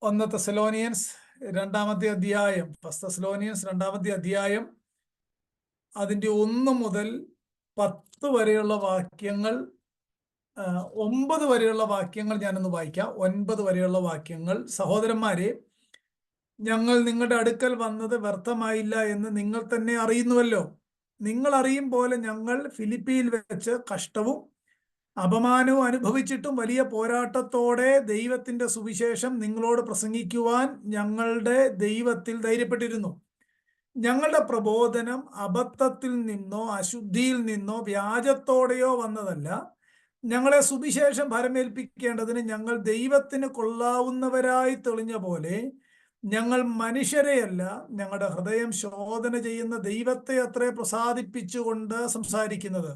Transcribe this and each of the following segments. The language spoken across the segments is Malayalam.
ഒന്ന് തെസ്സലോനിയൻസ് രണ്ടാമത്തെ അധ്യായം, ഫസ്റ്റ് തെസ്സലോനിയൻസ് രണ്ടാമത്തെ അധ്യായം, അതിൻ്റെ 1 മുതൽ 10 വരെയുള്ള വാക്യങ്ങൾ, 9 വരെയുള്ള വാക്യങ്ങൾ ഞാനൊന്ന് വായിക്കാം. 9 വരെയുള്ള വാക്യങ്ങൾ. സഹോദരന്മാരെ, ഞങ്ങൾ നിങ്ങളുടെ അടുക്കൽ വന്നത് വ്യർത്ഥമായില്ല എന്ന് നിങ്ങൾ തന്നെ അറിയുന്നുവല്ലോ. നിങ്ങൾ അറിയും പോലെ ഞങ്ങൾ ഫിലിപ്പിയിൽ വെച്ച് കഷ്ടവും അപമാനവും അനുഭവിച്ചിട്ടും വലിയ പോരാട്ടത്തോടെ ദൈവത്തിന്റെ സുവിശേഷം നിങ്ങളോട് പ്രസംഗിക്കുവാൻ ഞങ്ങളുടെ ദൈവത്തിൽ ധൈര്യപ്പെട്ടിരുന്നു. ഞങ്ങളുടെ പ്രബോധനം അബദ്ധത്തിൽ നിന്നോ അശുദ്ധിയിൽ നിന്നോ വ്യാജത്തോടെയോ വന്നതല്ല. ഞങ്ങളെ സുവിശേഷം ഭരമേൽപ്പിക്കേണ്ടതിന് ഞങ്ങൾ ദൈവത്തിന് കൊള്ളാവുന്നവരായി തെളിഞ്ഞ പോലെ ഞങ്ങൾ മനുഷ്യരെയല്ല, ഞങ്ങളുടെ ഹൃദയം ശോധന ചെയ്യുന്ന ദൈവത്തെ അത്രേ പ്രസാദിപ്പിച്ചുകൊണ്ട് സംസാരിക്കുന്നത്.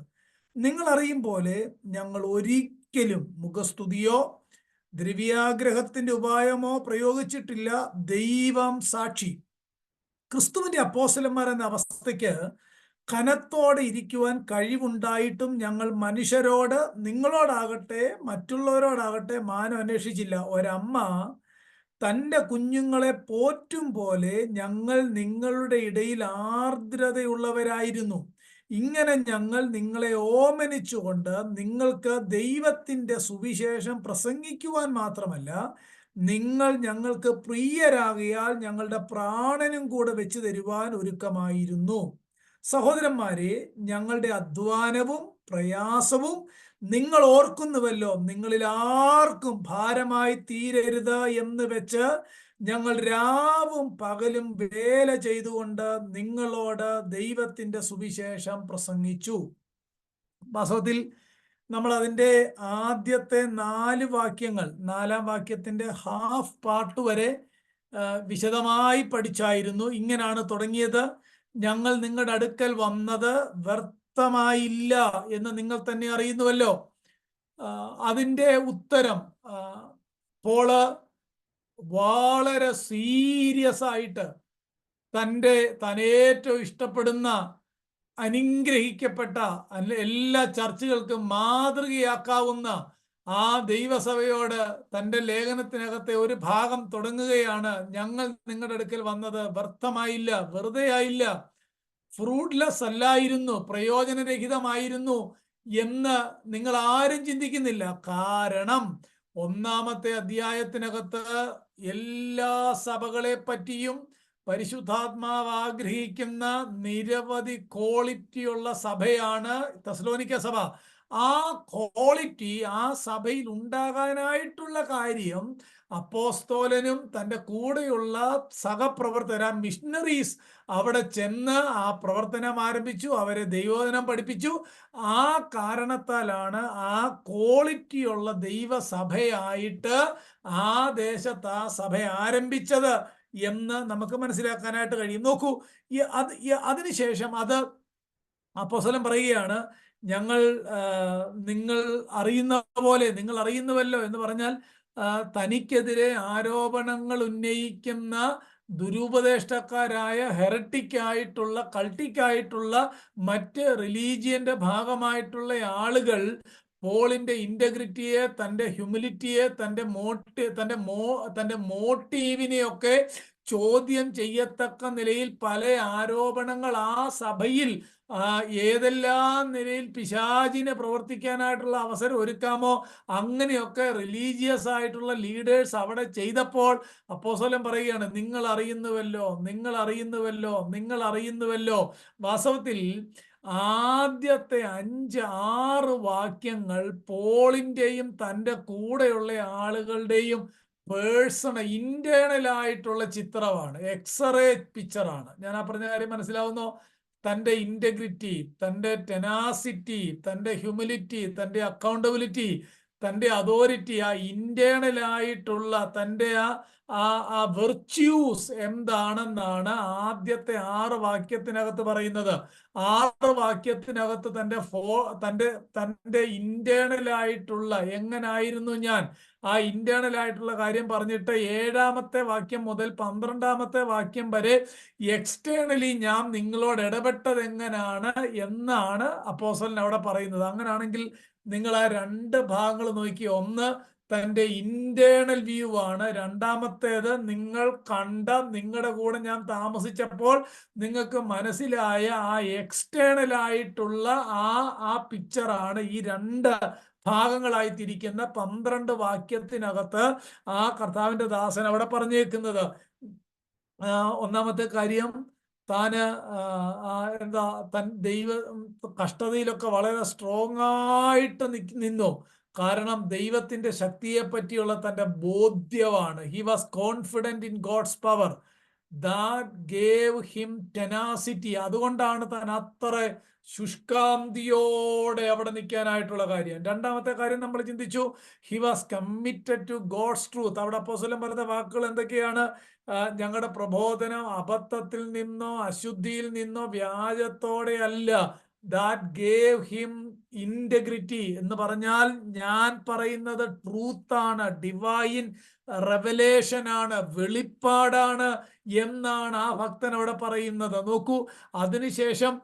നിങ്ങൾ അറിയും പോലെ ഞങ്ങൾ ഒരിക്കലും മുഖസ്തുതിയോ ദ്രവ്യാഗ്രഹത്തിന്റെ ഉപായമോ പ്രയോഗിച്ചിട്ടില്ല. ദൈവം സാക്ഷി. ക്രിസ്തുവിന്റെ അപ്പോസ്തലന്മാർ എന്ന അവസ്ഥയ്ക്ക് കനത്തോടെ ഇരിക്കുവാൻ കഴിവുണ്ടായിട്ടും ഞങ്ങൾ മനുഷ്യരോട്, നിങ്ങളോടാകട്ടെ മറ്റുള്ളവരോടാകട്ടെ, മാനം അന്വേഷിച്ചില്ല. ഒരമ്മ തൻ്റെ കുഞ്ഞുങ്ങളെ പോറ്റും പോലെ ഞങ്ങൾ നിങ്ങളുടെ ഇടയിൽ ആർദ്രതയുള്ളവരായിരുന്നു. ഇങ്ങനെ ഞങ്ങൾ നിങ്ങളെ ഓമനിച്ചുകൊണ്ട് നിങ്ങൾക്ക് ദൈവത്തിൻ്റെ സുവിശേഷം പ്രസംഗിക്കുവാൻ മാത്രമല്ല, നിങ്ങൾ ഞങ്ങൾക്ക് പ്രിയരാകിയാൽ ഞങ്ങളുടെ പ്രാണനും കൂടെ വെച്ച് തരുവാൻ ഒരുക്കമായിരുന്നു. സഹോദരന്മാരെ, ഞങ്ങളുടെ അധ്വാനവും പ്രയാസവും നിങ്ങൾ ഓർക്കുന്നുവല്ലോ. നിങ്ങളിൽ ആർക്കും ഭാരമായി തീരരുത് എന്ന് വെച്ച് ഞങ്ങൾ രാവും പകലും വേല ചെയ്തുകൊണ്ട് നിങ്ങളോട് ദൈവത്തിന്റെ സുവിശേഷം പ്രസംഗിച്ചു. വാസ്തവത്തിൽ നമ്മൾ അതിൻ്റെ ആദ്യത്തെ 4 വാക്യങ്ങൾ, 4-ാം വാക്യത്തിന്റെ ഹാഫ് പാർട്ട് വരെ വിശദമായി പഠിച്ചായിരുന്നു. ഇങ്ങനെയാണ് തുടങ്ങിയത്: ഞങ്ങൾ നിങ്ങളുടെ അടുക്കൽ വന്നത് വ്യർത്ഥമായില്ല എന്ന് നിങ്ങൾ തന്നെ അറിയുന്നുവല്ലോ. അതിൻ്റെ ഉത്തരം പോള് വളരെ സീരിയസ് ആയിട്ട് താൻ ഏറ്റവും ഇഷ്ടപ്പെടുന്ന, അനുഗ്രഹിക്കപ്പെട്ട, എല്ലാ ചർച്ചുകൾക്കും മാതൃകയാക്കാവുന്ന ആ ദൈവസഭയോട് തൻ്റെ ലേഖനത്തിനകത്തെ ഒരു ഭാഗം തുടങ്ങുകയാണ്. ഞങ്ങൾ നിങ്ങളുടെ അടുക്കൽ വന്നത് വ്യർത്ഥമായില്ല, വെറുതെ ആയില്ല, ഫ്രൂട്ട്ലെസ് അല്ലായിരുന്നു, പ്രയോജനരഹിതമായിരുന്നു എന്ന് നിങ്ങൾ ആരും ചിന്തിക്കുന്നില്ല. കാരണം 1-ാമത്തെ അധ്യായത്തിനകത്ത് എല്ലാ സഭകളെ പറ്റിയും പരിശുദ്ധാത്മാവ് ആഗ്രഹിക്കുന്ന നിരവധി ക്വാളിറ്റിയുള്ള സഭയാണ് തെസ്സലോനിക്ക സഭ. ആ ക്വാളിറ്റി ആ സഭയിൽ ഉണ്ടാകാനായിട്ടുള്ള കാര്യം അപ്പോസ്തോലനും തൻ്റെ കൂടെയുള്ള സഹപ്രവർത്തകർ, മിഷണറീസ് അവിടെ ചെന്ന് ആ പ്രവർത്തനം ആരംഭിച്ചു, അവരെ ദൈവവചനം പഠിപ്പിച്ചു. ആ കാരണത്താലാണ് ആ ക്വാളിറ്റിയുള്ള ദൈവസഭയായിട്ട് ആ ദേശത്ത് ആ സഭ ആരംഭിച്ചത് എന്ന് നമുക്ക് മനസ്സിലാക്കാനായിട്ട് കഴിയും. നോക്കൂ, അതിനുശേഷം അത് അപ്പോസ്തലൻ പറയുകയാണ്, നിങ്ങൾ അറിയുന്ന പോലെ, നിങ്ങൾ അറിയുന്നുവല്ലോ എന്ന് പറഞ്ഞാൽ തനിക്കെതിരെ ആരോപണങ്ങൾ ഉന്നയിക്കുന്ന ദുരുപദേഷ്ടക്കാരായ, ഹെററ്റിക്കായിട്ടുള്ള, കൾട്ടിക്കായിട്ടുള്ള, മറ്റ് റിലീജിയന്റെ ഭാഗമായിട്ടുള്ള ആളുകൾ പോളിന്റെ ഇന്റഗ്രിറ്റിയെ, തൻ്റെ ഹ്യൂമിലിറ്റിയെ, തൻ്റെ മോട്ടീവിനെയൊക്കെ ചോദ്യം ചെയ്യത്തക്ക നിലയിൽ പല ആരോപണങ്ങൾ ആ സഭയിൽ ഏതെല്ലാം നിലയിൽ പിശാചിനെ പ്രവർത്തിക്കാനായിട്ടുള്ള അവസരം ഒരുക്കാമോ അങ്ങനെയൊക്കെ റിലീജിയസ് ആയിട്ടുള്ള ലീഡേഴ്സ് അവിടെ ചെയ്തപ്പോൾ അപ്പോസ്തലൻ പറയുകയാണ്, നിങ്ങൾ അറിയുന്നുവല്ലോ, നിങ്ങൾ അറിയുന്നുവല്ലോ, നിങ്ങൾ അറിയുന്നുവല്ലോ. വാസ്തവത്തിൽ ആദ്യത്തെ 5-6 വാക്യങ്ങൾ പോളിന്റെയും തൻ്റെ കൂടെയുള്ള ആളുകളുടെയും ഇന്റേണൽ ആയിട്ടുള്ള ചിത്രമാണ്, എക്സ്റേ പിക്ചറാണ്. ഞാൻ ആ പറഞ്ഞ കാര്യം മനസ്സിലാവുന്നോ? തൻ്റെ ഇന്റഗ്രിറ്റി, തൻ്റെ ടെനാസിറ്റി, തൻ്റെ ഹ്യൂമിലിറ്റി, തൻ്റെ അക്കൗണ്ടബിലിറ്റി, തൻ്റെ അതോറിറ്റി, ആ ഇന്റേണൽ ആയിട്ടുള്ള തൻ്റെ ആ വെർച്യൂസ് എന്താണെന്നാണ് ആദ്യത്തെ 6 വാക്യത്തിനകത്ത് പറയുന്നത്. 6 വാക്യത്തിനകത്ത് തൻ്റെ ഇന്റേണൽ ആയിട്ടുള്ള, എങ്ങനായിരുന്നു ഞാൻ, ആ ഇന്റേണൽ ആയിട്ടുള്ള കാര്യം പറഞ്ഞിട്ട് 7-ാമത്തെ വാക്യം മുതൽ 12-ാമത്തെ വാക്യം വരെ എക്സ്റ്റേണലി ഞാൻ നിങ്ങളോട് ഇടപെട്ടത് എങ്ങനെയാണ് എന്നാണ് അപ്പോസ്തലൻ അവിടെ പറയുന്നത്. അങ്ങനെയാണെങ്കിൽ നിങ്ങൾ ആ 2 ഭാഗങ്ങൾ നോക്കി. ഒന്ന്, തൻ്റെ ഇന്റേണൽ വ്യൂ ആണ്. രണ്ടാമത്തേത് നിങ്ങൾ കണ്ട, നിങ്ങളുടെ കൂടെ ഞാൻ താമസിച്ചപ്പോൾ നിങ്ങൾക്ക് മനസ്സിലായ ആ എക്സ്റ്റേണൽ ആയിട്ടുള്ള ആ പിക്ചറാണ് ഈ രണ്ട് ഭാഗങ്ങളായി തിരിക്കുന്ന 12 വാക്യത്തിനകത്ത് ആ കർത്താവിന്റെ ദാസൻ അവിടെ പറഞ്ഞേക്കുന്നത്. ഒന്നാമത്തെ കാര്യം, താന് എന്താ ദൈവ കഷ്ടതയിലൊക്കെ വളരെ സ്ട്രോങ് ആയിട്ട് നിന്നു. കാരണം ദൈവത്തിന്റെ ശക്തിയെ പറ്റിയുള്ള തന്റെ ബോധ്യമാണ്. He was confident in God's power. That gave him tenacity. അതുകൊണ്ടാണ് താൻ അത്ര ശുഷ്കാന്തിയോടെ അവിടെ നിൽക്കാനായിട്ടുള്ള കാര്യം. രണ്ടാമത്തെ കാര്യം നമ്മൾ ചിന്തിച്ചു, he was committed to God's truth. അവിടെ അപ്പോസ്തലൻ പറഞ്ഞ വാക്കുകൾ എന്തൊക്കെയാണ്? ഞങ്ങളുടെ പ്രബോധനം അബദ്ധത്തിൽ നിന്നോ അശുദ്ധിയിൽ നിന്നോ വ്യാജത്തോടെ അല്ല. ദാറ്റ് ഗേവ് ഹിം ഇന്റഗ്രിറ്റി എന്ന് പറഞ്ഞാൽ ഞാൻ പറയുന്നത് ട്രൂത്താണ്, ഡിവൈൻ റെവലേഷൻ ആണ്, വെളിപ്പാടാണ് എന്നാണ് ആ ഭക്തൻ അവിടെ പറയുന്നത്. നോക്കൂ, അതിനുശേഷം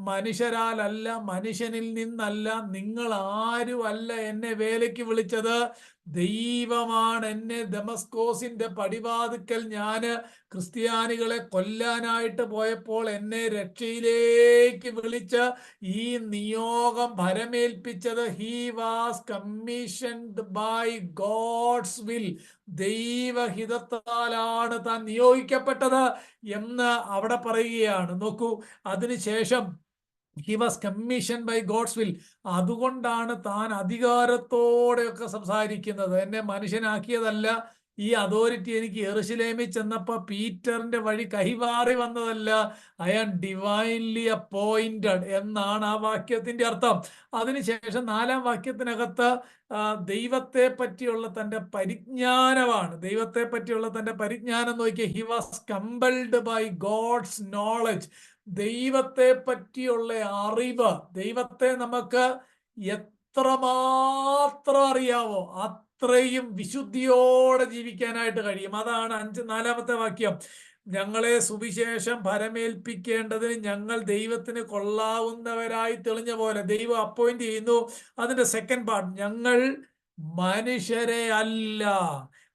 മനുഷ്യരാലല്ല, മനുഷ്യനിൽ നിന്നല്ല, നിങ്ങൾ ആരുമല്ല എന്നെ വേലയ്ക്ക് വിളിച്ചത്, ദൈവമാണ് എന്നെ ദമസ്കോസിന്റെ പടിവാതിക്കൽ ഞാന് ക്രിസ്ത്യാനികളെ കൊല്ലാനായിട്ട് പോയപ്പോൾ എന്നെ രക്ഷയിലേക്ക് വിളിച്ച് ഈ നിയോഗം ഭരമേൽപ്പിച്ചത്. He was commissioned by God's will. ദൈവഹിതത്താലാണ് താൻ നിയോഗിക്കപ്പെട്ടത് എന്ന് അവിടെ പറയുകയാണ്. നോക്കൂ, അതിനുശേഷം he was commission by God's will. അതുകൊണ്ടാണ് താൻ അധികാരത്തോടെയൊക്കെ സംസാരിക്കുന്നത്. എന്നെ മനുഷ്യനാക്കിയതല്ല, ഈ അതോറിറ്റി എനിക്ക് യെരുശലേമിൽ ചെന്നപ്പോ പീറ്ററിന്റെ വഴി കൈമാറി വന്നതല്ല. ഐ ആം ഡിവൈൻലി അപ്പോയിന്റഡ് എന്നാണ് ആ വാക്യത്തിന്റെ അർത്ഥം. അതിനുശേഷം 4-ാം വാക്യത്തിനകത്ത് ദൈവത്തെ പറ്റിയുള്ള തന്റെ പരിജ്ഞാനമാണ്. ദൈവത്തെ പറ്റിയുള്ള തന്റെ പരിജ്ഞാനം നോക്കിയ he was compelled by God's knowledge. ദൈവത്തെ പറ്റിയുള്ള അറിവ്, ദൈവത്തെ നമുക്ക് എത്രമാത്രം അറിയാവോ അത്രയും വിശുദ്ധിയോടെ ജീവിക്കാനായിട്ട് കഴിയും. അതാണ് 4-ാമത്തെ വാക്യം. ഞങ്ങളെ സുവിശേഷം ഭരമേൽപ്പിക്കേണ്ടതിന് ഞങ്ങൾ ദൈവത്തിന് കൊള്ളാവുന്നവരായി തെളിഞ്ഞ പോലെ ദൈവം അപ്പോയിന്റ് ചെയ്യുന്നു. അതിന്റെ സെക്കൻഡ് പാർട്ട്, ഞങ്ങൾ മനുഷ്യരെ അല്ല,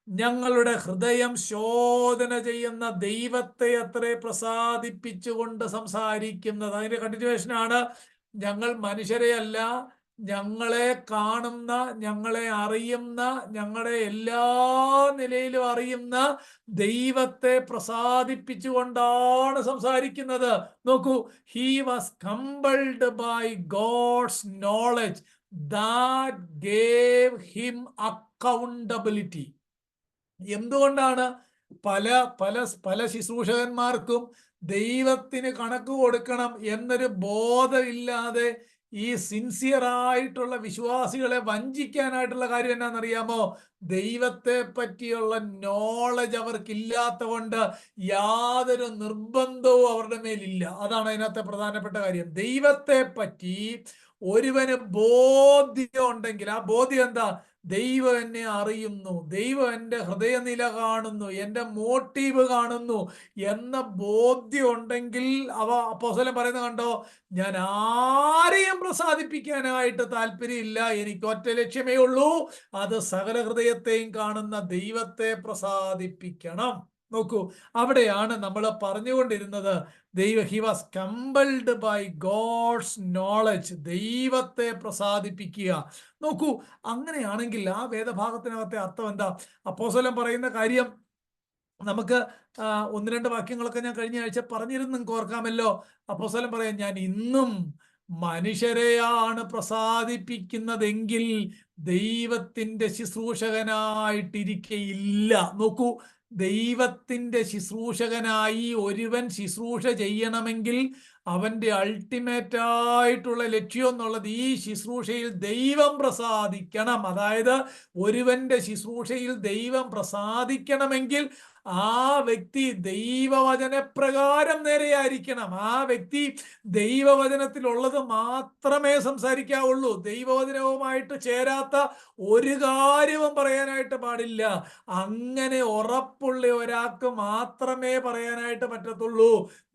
ഞങ്ങളുടെ ഹൃദയം ശോധന ചെയ്യുന്ന ദൈവത്തെ അത്രേ പ്രസാദിപ്പിച്ചുകൊണ്ട് സംസാരിക്കുന്നത്. അതിന്റെ കണ്ടിന്യൂവേഷനാണ്, ഞങ്ങൾ മനുഷ്യരെ അല്ല, ഞങ്ങളെ കാണുന്ന, ഞങ്ങളെ അറിയുന്ന, ഞങ്ങളെ എല്ലാ നിലയിലും അറിയുന്ന ദൈവത്തെ പ്രസാദിപ്പിച്ചുകൊണ്ടാണ് സംസാരിക്കുന്നത്. നോക്കൂ, he was compelled by God's knowledge that gave him accountability. എന്തുകൊണ്ടാണ് പല പല പല ശുശ്രൂഷകന്മാർക്കും ദൈവത്തിന് കണക്ക് കൊടുക്കണം എന്നൊരു ബോധമില്ലാതെ ഈ സിൻസിയർ ആയിട്ടുള്ള വിശ്വാസികളെ വഞ്ചിക്കാനായിട്ടുള്ള കാര്യം എന്നാണെന്നറിയാമോ? ദൈവത്തെ പറ്റിയുള്ള നോളജ് അവർക്കില്ലാത്ത കൊണ്ട് യാതൊരു നിർബന്ധവും അവരുടെ മേലില്ല. അതാണ് അതിനകത്തെ പ്രധാനപ്പെട്ട കാര്യം. ദൈവത്തെ പറ്റി ഒരുവന് ബോധ്യം ഉണ്ടെങ്കിൽ, ആ ബോധ്യം എന്താ? ദൈവം എന്നെ അറിയുന്നു, ദൈവം എൻ്റെ ഹൃദയനില കാണുന്നു, എൻ്റെ മോട്ടീവ് കാണുന്നു എന്ന ബോധ്യം ഉണ്ടെങ്കിൽ അപ്പോസ്തലൻ പറയുന്നത് കണ്ടോ, ഞാൻ ആരെയും പ്രസാദിപ്പിക്കാനായിട്ട് താല്പര്യമില്ല, എനിക്ക് ഒറ്റ ലക്ഷ്യമേ ഉള്ളൂ, അത് സകല ഹൃദയത്തെയും കാണുന്ന ദൈവത്തെ പ്രസാദിപ്പിക്കണം. നോക്കൂ, അവിടെയാണ് നമ്മൾ പറഞ്ഞുകൊണ്ടിരുന്നത് he was compelled by God's knowledge, ദൈവത്തെ പ്രസാദിപ്പിക്കുക. നോക്കൂ, അങ്ങനെയാണെങ്കിൽ ആ വേദഭാഗത്തിനകത്തെ അർത്ഥം എന്താ? അപ്പോസ്തലൻ പറയുന്ന കാര്യം നമുക്ക് 1-2 വാക്യങ്ങളൊക്കെ ഞാൻ കഴിഞ്ഞ ആഴ്ച പറഞ്ഞിരുന്നു, നിങ്ങൾക്ക് ഓർക്കാമല്ലോ. അപ്പോസ്തലൻ പറയാം, ഞാൻ ഇന്നും മനുഷ്യരെയാണ് പ്രസാദിപ്പിക്കുന്നതെങ്കിൽ ദൈവത്തിന്റെ ശുശ്രൂഷകനായിട്ടിരിക്കയില്ല. നോക്കൂ, ദൈവത്തിന്റെ ശുശ്രൂഷകനായി ഒരുവൻ ശുശ്രൂഷ ചെയ്യണമെങ്കിൽ അവന്റെ അൾട്ടിമേറ്റ് ആയിട്ടുള്ള ലക്ഷ്യം എന്നുള്ളത് ഈ ശുശ്രൂഷയിൽ ദൈവം പ്രസാദിക്കണം. അതായത് ഒരുവന്റെ ശുശ്രൂഷയിൽ ദൈവം പ്രസാദിക്കണമെങ്കിൽ ആ വ്യക്തി ദൈവവചനപ്രകാരം നേരെയായിരിക്കണം. ആ വ്യക്തി ദൈവവചനത്തിലുള്ളത് മാത്രമേ സംസാരിക്കാവുള്ളൂ. ദൈവവചനവുമായിട്ട് ചേരാത്ത ഒരു കാര്യവും പറയാനായിട്ട് പാടില്ല. അങ്ങനെ ഉറപ്പുള്ള ഒരാൾക്ക് മാത്രമേ പറയാനായിട്ട് പറ്റത്തുള്ളൂ,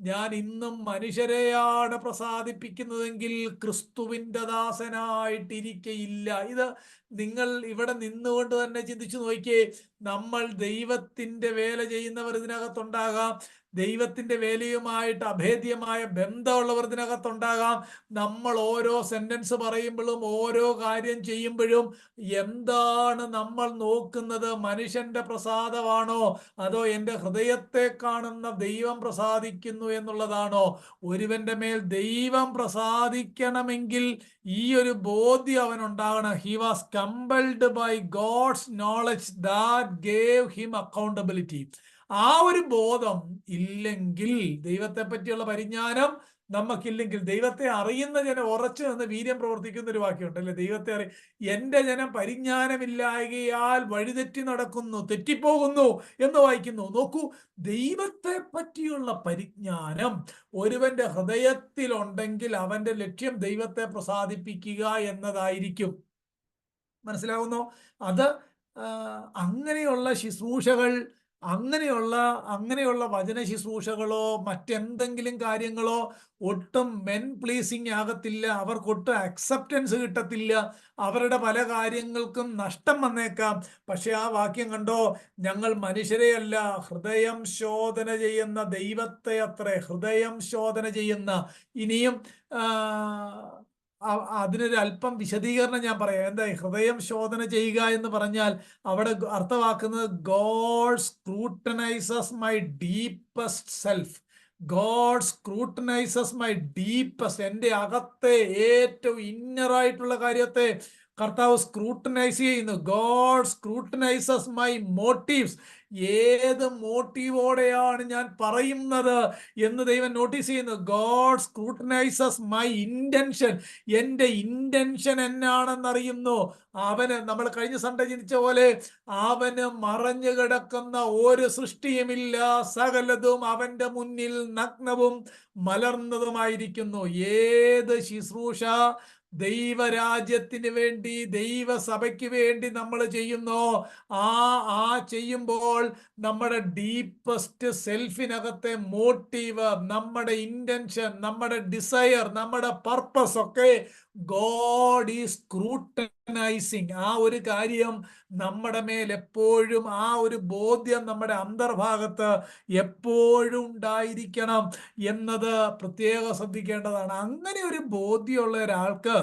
ഞാൻ ഇന്നും മനുഷ്യരെയാണ് പ്രസാദിപ്പിക്കുന്നതെങ്കിൽ ക്രിസ്തുവിന്റെ ദാസനായിട്ടിരിക്കയില്ല. ഇത് നിങ്ങൾ ഇവിടെ നിന്നുകൊണ്ട് തന്നെ ചിന്തിച്ചു നോക്കിയേ. നമ്മൾ ദൈവത്തിന്റെ വേല ചെയ്യുന്നവർ ഇതിനകത്തുണ്ടാകാം, ദൈവത്തിന്റെ വേലയുമായിട്ട് അഭേദ്യമായ ബന്ധമുള്ളവർ ഇതിനകത്തുണ്ടാകാം. നമ്മൾ ഓരോ സെന്റൻസ് പറയുമ്പോഴും ഓരോ കാര്യം ചെയ്യുമ്പോഴും എന്താണ് നമ്മൾ നോക്കുന്നത്? മനുഷ്യന്റെ പ്രസാദമാണോ, അതോ എൻ്റെ ഹൃദയത്തെ കാണുന്ന ദൈവം പ്രസാദിക്കുന്നു എന്നുള്ളതാണോ? ഒരുവന്റെ മേൽ ദൈവം പ്രസാദിക്കണമെങ്കിൽ ഈ ഒരു ബോധ്യം അവനുണ്ടാകണം. He was compelled by God's knowledge that gave him accountability. ആ ഒരു ബോധം ഇല്ലെങ്കിൽ, ദൈവത്തെ പറ്റിയുള്ള പരിജ്ഞാനം നമുക്കില്ലെങ്കിൽ, ദൈവത്തെ അറിയുന്ന ജനം ഉറച്ചു നിന്ന് വീര്യം പ്രവർത്തിക്കുന്ന ഒരു വാക്യമുണ്ട് അല്ലെ, ദൈവത്തെ എൻ്റെ ജനം പരിജ്ഞാനമില്ലായകയാൽ വഴിതെറ്റി നടക്കുന്നു, തെറ്റിപ്പോകുന്നു എന്ന് വായിക്കുന്നു. നോക്കൂ, ദൈവത്തെ പറ്റിയുള്ള പരിജ്ഞാനം ഒരുവന്റെ ഹൃദയത്തിലുണ്ടെങ്കിൽ അവന്റെ ലക്ഷ്യം ദൈവത്തെ പ്രസാദിപ്പിക്കുക എന്നതായിരിക്കും. മനസ്സിലാവുന്നോ? അത് അങ്ങനെയുള്ള ശുശ്രൂഷകൾ, അങ്ങനെയുള്ള വചന ശുശ്രൂഷകളോ മറ്റെന്തെങ്കിലും കാര്യങ്ങളോ ഒട്ടും മെൻ പ്ലീസിങ് ആകത്തില്ല. അവർക്കൊട്ടും അക്സെപ്റ്റൻസ് കിട്ടത്തില്ല. അവരുടെ പല കാര്യങ്ങൾക്കും നഷ്ടം വന്നേക്കാം. പക്ഷെ ആ വാക്യം കണ്ടോ, ഞങ്ങൾ മനുഷ്യരെയല്ല ഹൃദയം ശോധന ചെയ്യുന്ന ദൈവത്തെ അത്രേ. ഹൃദയം ശോധന ചെയ്യുന്ന. ഇനിയും അതിനൊരു അല്പം വിശദീകരണം ഞാൻ പറയാം. എന്താ ഹൃദയം ശോധന ചെയ്യുക എന്ന് പറഞ്ഞാൽ? അവിടെ അർത്ഥമാക്കുന്നത് God scrutinises my deepest self. God scrutinises my deepest, എൻ്റെ അകത്തെ ഏറ്റവും ഇന്നറായിട്ടുള്ള കാര്യത്തെ കർത്താവ് സ്ക്രൂട്ടനൈസ് ചെയ്യുന്നു. God scrutinises my motives. ഏത് മോട്ടീവോടെയാണ് ഞാൻ പറയുന്നത് എന്ന് ദൈവം നോട്ടീസ് ചെയ്യുന്നു. God scrutinises my intention. എൻ്റെ ഇന്റൻഷൻ എന്നാണെന്നറിയുന്നു. അവന്, നമ്മൾ കഴിഞ്ഞ സൺഡേ ചിന്തിച്ച പോലെ, അവന് മറഞ്ഞു കിടക്കുന്ന ഒരു സൃഷ്ടിയുമില്ല. സകലതും അവന്റെ മുന്നിൽ നഗ്നവും മലർന്നതുമായിരിക്കുന്നു. ഏത് ശുശ്രൂഷ ദൈവരാജ്യത്തിന് വേണ്ടി, ദൈവസഭയ്ക്ക് വേണ്ടി നമ്മൾ ചെയ്യുന്നോ, ആ ചെയ്യുമ്പോൾ നമ്മുടെ ഡീപ്പസ്റ്റ് സെൽഫിനകത്തെ മോട്ടീവ്, നമ്മുടെ ഇന്റൻഷൻ, നമ്മുടെ ഡിസയർ, നമ്മുടെ പർപ്പസ് ഒക്കെ ഗോഡ് ഈസ് സ്ക്രൂട്ടനൈസിങ്. ആ ഒരു കാര്യം നമ്മുടെ മേൽ എപ്പോഴും, ആ ഒരു ബോധ്യം നമ്മുടെ അന്തർഭാഗത്ത് എപ്പോഴും ഉണ്ടായിരിക്കണം എന്നത് പ്രത്യേകം ശ്രദ്ധിക്കേണ്ടതാണ്. അങ്ങനെ ഒരു ബോധ്യമുള്ള ഒരാൾക്ക്,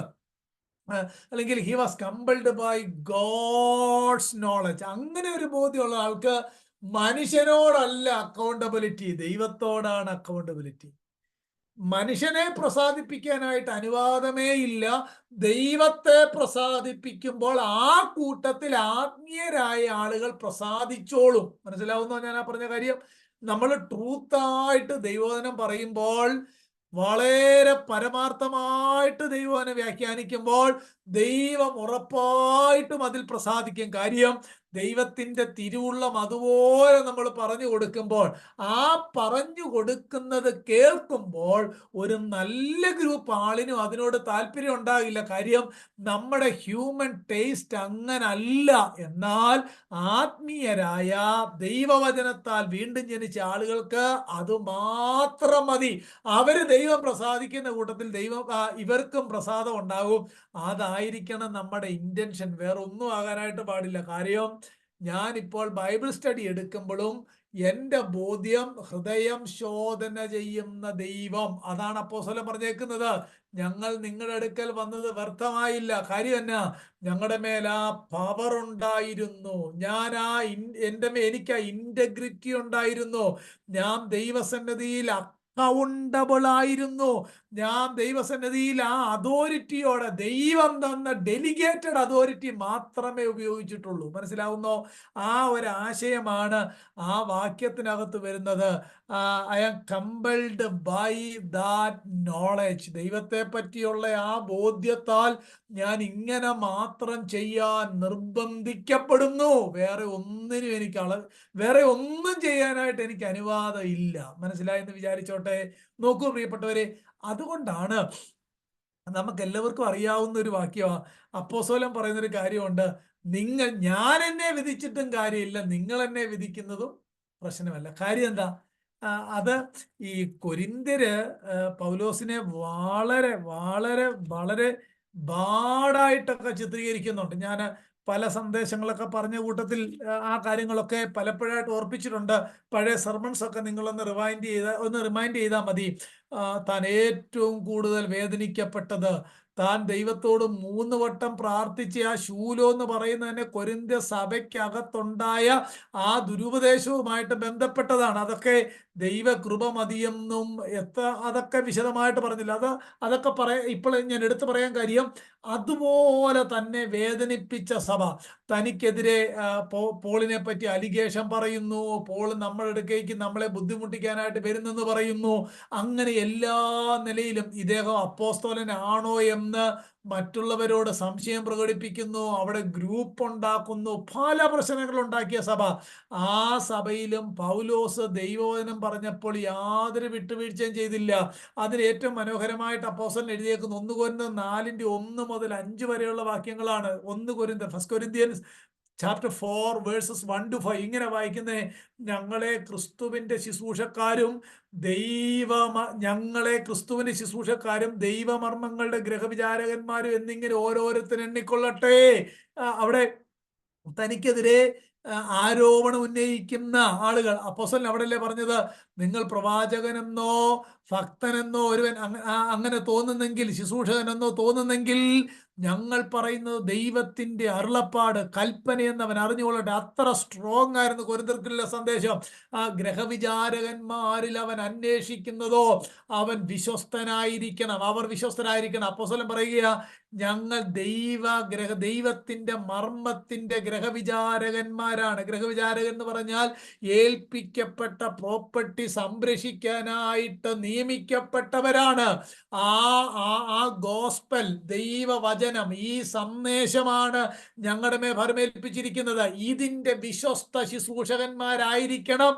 അല്ലെങ്കിൽ he was compelled by God's knowledge, അങ്ങനെ ഒരു ബോധ്യമുള്ള ആൾക്ക് മനുഷ്യനോടല്ല അക്കൗണ്ടബിലിറ്റി, ദൈവത്തോടാണ് അക്കൗണ്ടബിലിറ്റി. മനുഷ്യനെ പ്രസാദിപ്പിക്കാനായിട്ട് അനുവാദമേ ഇല്ല. ദൈവത്തെ പ്രസാദിപ്പിക്കുമ്പോൾ ആ കൂട്ടത്തിൽ ആത്മീയരായ ആളുകൾ പ്രസാദിച്ചോളും. മനസ്സിലാവുന്നോ ഞാൻ ആ പറഞ്ഞ കാര്യം? നമ്മൾ ട്രൂത്തായിട്ട് ദൈവവചനം പറയുമ്പോൾ, വളരെ പരമാർത്ഥമായിട്ട് ദൈവവചനം വ്യാഖ്യാനിക്കുമ്പോൾ ദൈവം ഉറപ്പായിട്ടും അതിൽ പ്രസാദിക്കും. കാര്യം, ദൈവത്തിന്റെ തിരുവുള്ളം അതുപോലെ നമ്മൾ പറഞ്ഞു കൊടുക്കുമ്പോൾ, ആ പറഞ്ഞു കൊടുക്കുന്നത് കേൾക്കുമ്പോൾ ഒരു നല്ല ഗ്രൂപ്പ് ആളിനും അതിനോട് താല്പര്യം ഉണ്ടാകില്ല. കാര്യം, നമ്മുടെ ഹ്യൂമൻ ടേസ്റ്റ് അങ്ങനല്ല. എന്നാൽ ആത്മീയരായ ദൈവവചനത്താൽ വീണ്ടും ജനിച്ച ആളുകൾക്ക് അത് മാത്രം മതി. അവര് ദൈവം പ്രസാദിക്കുന്ന കൂട്ടത്തിൽ ഇവർക്കും പ്രസാദം ഉണ്ടാകും. അതായിരിക്കണം നമ്മുടെ ഇന്റൻഷൻ. വേറെ ഒന്നും ആകാനായിട്ട് പാടില്ല. കാര്യം, ഞാനിപ്പോൾ ബൈബിൾ സ്റ്റഡി എടുക്കുമ്പോഴും എൻ്റെ ബോധ്യം ഹൃദയം ശോധന ചെയ്യുന്ന ദൈവം. അതാണ് അപ്പോസ്തലൻ പറഞ്ഞേക്കുന്നത്. ഞങ്ങൾ നിങ്ങളുടെ അടുക്കൽ വന്നത് വ്യർത്ഥമായില്ല. കാര്യം എന്നാ? ഞങ്ങളുടെ മേൽ ആ പവർ ഉണ്ടായിരുന്നു. എനിക്ക് ആ ഇന്റഗ്രിറ്റി ഉണ്ടായിരുന്നു. ഞാൻ ദൈവസന്നിധിയിൽ അക്കൗണ്ടബിൾ ആയിരുന്നു. ഞാൻ ദൈവസന്നിധിയിൽ ആ അതോറിറ്റിയോടെ, ദൈവം തന്ന ഡെലിഗേറ്റഡ് അതോറിറ്റി മാത്രമേ ഉപയോഗിച്ചിട്ടുള്ളൂ. മനസ്സിലാവുന്നോ? ആ ഒരു ആശയമാണ് ആ വാക്യത്തിനകത്ത് വരുന്നത്. I am compelled by that knowledge. ദൈവത്തെ പറ്റിയുള്ള ആ ബോധ്യത്താൽ ഞാൻ ഇങ്ങനെ മാത്രം ചെയ്യാൻ നിർബന്ധിക്കപ്പെടുന്നു. വേറെ ഒന്നും ചെയ്യാനായിട്ട് എനിക്ക് അനുവാദം ഇല്ല. മനസ്സിലായെന്ന് വിചാരിച്ചോട്ടെ. നോക്കൂ പ്രിയപ്പെട്ടവരെ, അതുകൊണ്ടാണ് നമുക്ക് എല്ലാവർക്കും അറിയാവുന്ന ഒരു വാക്യമാണ്. അപ്പോസ്തലൻ പറയുന്നൊരു കാര്യമുണ്ട്, ഞാൻ എന്നെ വിധിച്ചിട്ടും കാര്യമില്ല, നിങ്ങൾ എന്നെ വിധിക്കുന്നതും പ്രശ്നമല്ല. കാര്യം എന്താ? അത് ഈ കൊരിന്ത്യര് പൗലോസിനെ വളരെ വളരെ വളരെ ബാഡായിട്ടൊക്കെ ചിത്രീകരിക്കുന്നുണ്ട്. ഞാൻ പല സന്ദേശങ്ങളൊക്കെ പറഞ്ഞ കൂട്ടത്തിൽ ആ കാര്യങ്ങളൊക്കെ പലപ്പോഴായിട്ട് ഓർപ്പിച്ചിട്ടുണ്ട്. പഴയ സെർമൺസ് ഒക്കെ നിങ്ങളൊന്ന് റിമൈൻഡ് ചെയ്താൽ മതി. താൻ ഏറ്റവും കൂടുതൽ വേദനിക്കപ്പെട്ടത് താൻ ദൈവത്തോട് 3 വട്ടം പ്രാർത്ഥിച്ച ആ ശൂലോ എന്ന് പറയുന്നതിനെ കൊരിന്ത്യ സഭയ്ക്കകത്തുണ്ടായ ആ ദുരുപദേശവുമായിട്ട് ബന്ധപ്പെട്ടതാണ്. അതൊക്കെ ദൈവകൃപ മതിയെന്നും അതൊക്കെ വിശദമായിട്ട് പറഞ്ഞില്ല. അതൊക്കെ ഇപ്പോൾ ഞാൻ എടുത്തു പറയാൻ കാര്യം, അതുപോലെ തന്നെ വേദനിപ്പിച്ച സഭ തനിക്കെതിരെ പോളിനെ പറ്റി അലിഗേഷൻ പറയുന്നു. പോൾ നമ്മുടെ അടുക്കേക്ക് നമ്മളെ ബുദ്ധിമുട്ടിക്കാനായിട്ട് വരുന്നെന്ന് പറയുന്നു. അങ്ങനെ എല്ലാ നിലയിലും ഇദ്ദേഹം അപ്പോസ്തലനാണോ എന്ന് മറ്റുള്ളവരോട് സംശയം പ്രകടിപ്പിക്കുന്നു. അവിടെ ഗ്രൂപ്പ് ഉണ്ടാക്കുന്നു. പല പ്രശ്നങ്ങൾ ഉണ്ടാക്കിയ സഭ. ആ സഭയിലും പൗലോസ് ദൈവവചനം പറഞ്ഞപ്പോൾ യാതൊരു വിട്ടുവീഴ്ചയും ചെയ്തില്ല. അതിൽ ഏറ്റവും മനോഹരമായിട്ട് അപ്പോസ്തലൻ എഴുതിയേക്കുന്ന 1 കൊരിന്ത്യർ 4:1 മുതൽ 5 വരെയുള്ള വാക്യങ്ങളാണ്. 1 കൊരിന്ത്യൻസ് ചാപ്റ്റർ 4 വേഴ്സസ് 1 to 5 ഇങ്ങനെ വായിക്കുന്നത്: ഞങ്ങളെ ക്രിസ്തുവിന്റെ ശുശ്രൂഷക്കാരും ദൈവമർമ്മങ്ങളുടെ ഗ്രഹവിചാരകന്മാരും എന്നിങ്ങനെ ഓരോരുത്തരും എണ്ണിക്കൊള്ളട്ടെ. അവിടെ തനിക്കെതിരെ ആരോപണം ഉന്നയിക്കുന്ന ആളുകൾ, അപ്പോസ്തലൻ അവിടെയല്ലേ പറഞ്ഞത്, നിങ്ങൾ പ്രവാചകനെന്നോ ഭക്തനെന്നോ ഒരുവൻ അങ്ങനെ തോന്നുന്നെങ്കിൽ, ശുശ്രൂഷകനെന്നോ തോന്നുന്നെങ്കിൽ ഞങ്ങൾ പറയുന്നത് ദൈവത്തിന്റെ അരുളപ്പാട് കൽപ്പനയെന്ന് അവൻ അറിഞ്ഞുകൊള്ളട്ടെ. അത്ര സ്ട്രോങ് ആയിരുന്നു കൊരിന്ത്യർക്കുള്ള സന്ദേശം. ആ ഗ്രഹവിചാരകന്മാരിൽ അവൻ അന്വേഷിക്കുന്നതോ അവൻ വിശ്വസ്തനായിരിക്കണം, അവർ വിശ്വസ്തരായിരിക്കണം. അപ്പോസ്തലൻ പറയുക, ഞങ്ങൾ ദൈവത്തിന്റെ മർമ്മത്തിന്റെ ഗ്രഹവിചാരകന്മാരാണ്. ഗ്രഹവിചാരകൻ എന്ന് പറഞ്ഞാൽ ഏൽപ്പിക്കപ്പെട്ട പ്രോപ്പർട്ടി സംരക്ഷിക്കാനായിട്ട് നിയമിക്കപ്പെട്ടവരാണ്. ആ ഗോസ്പൽ, ദൈവവചനം, ഈ സന്ദേശമാണ് ഞങ്ങളുടെ മേൽ ഭരമേൽപ്പിച്ചിരിക്കുന്നത്. ഇതിന്റെ വിശ്വസ്ത ശുശ്രൂഷകന്മാരായിരിക്കണം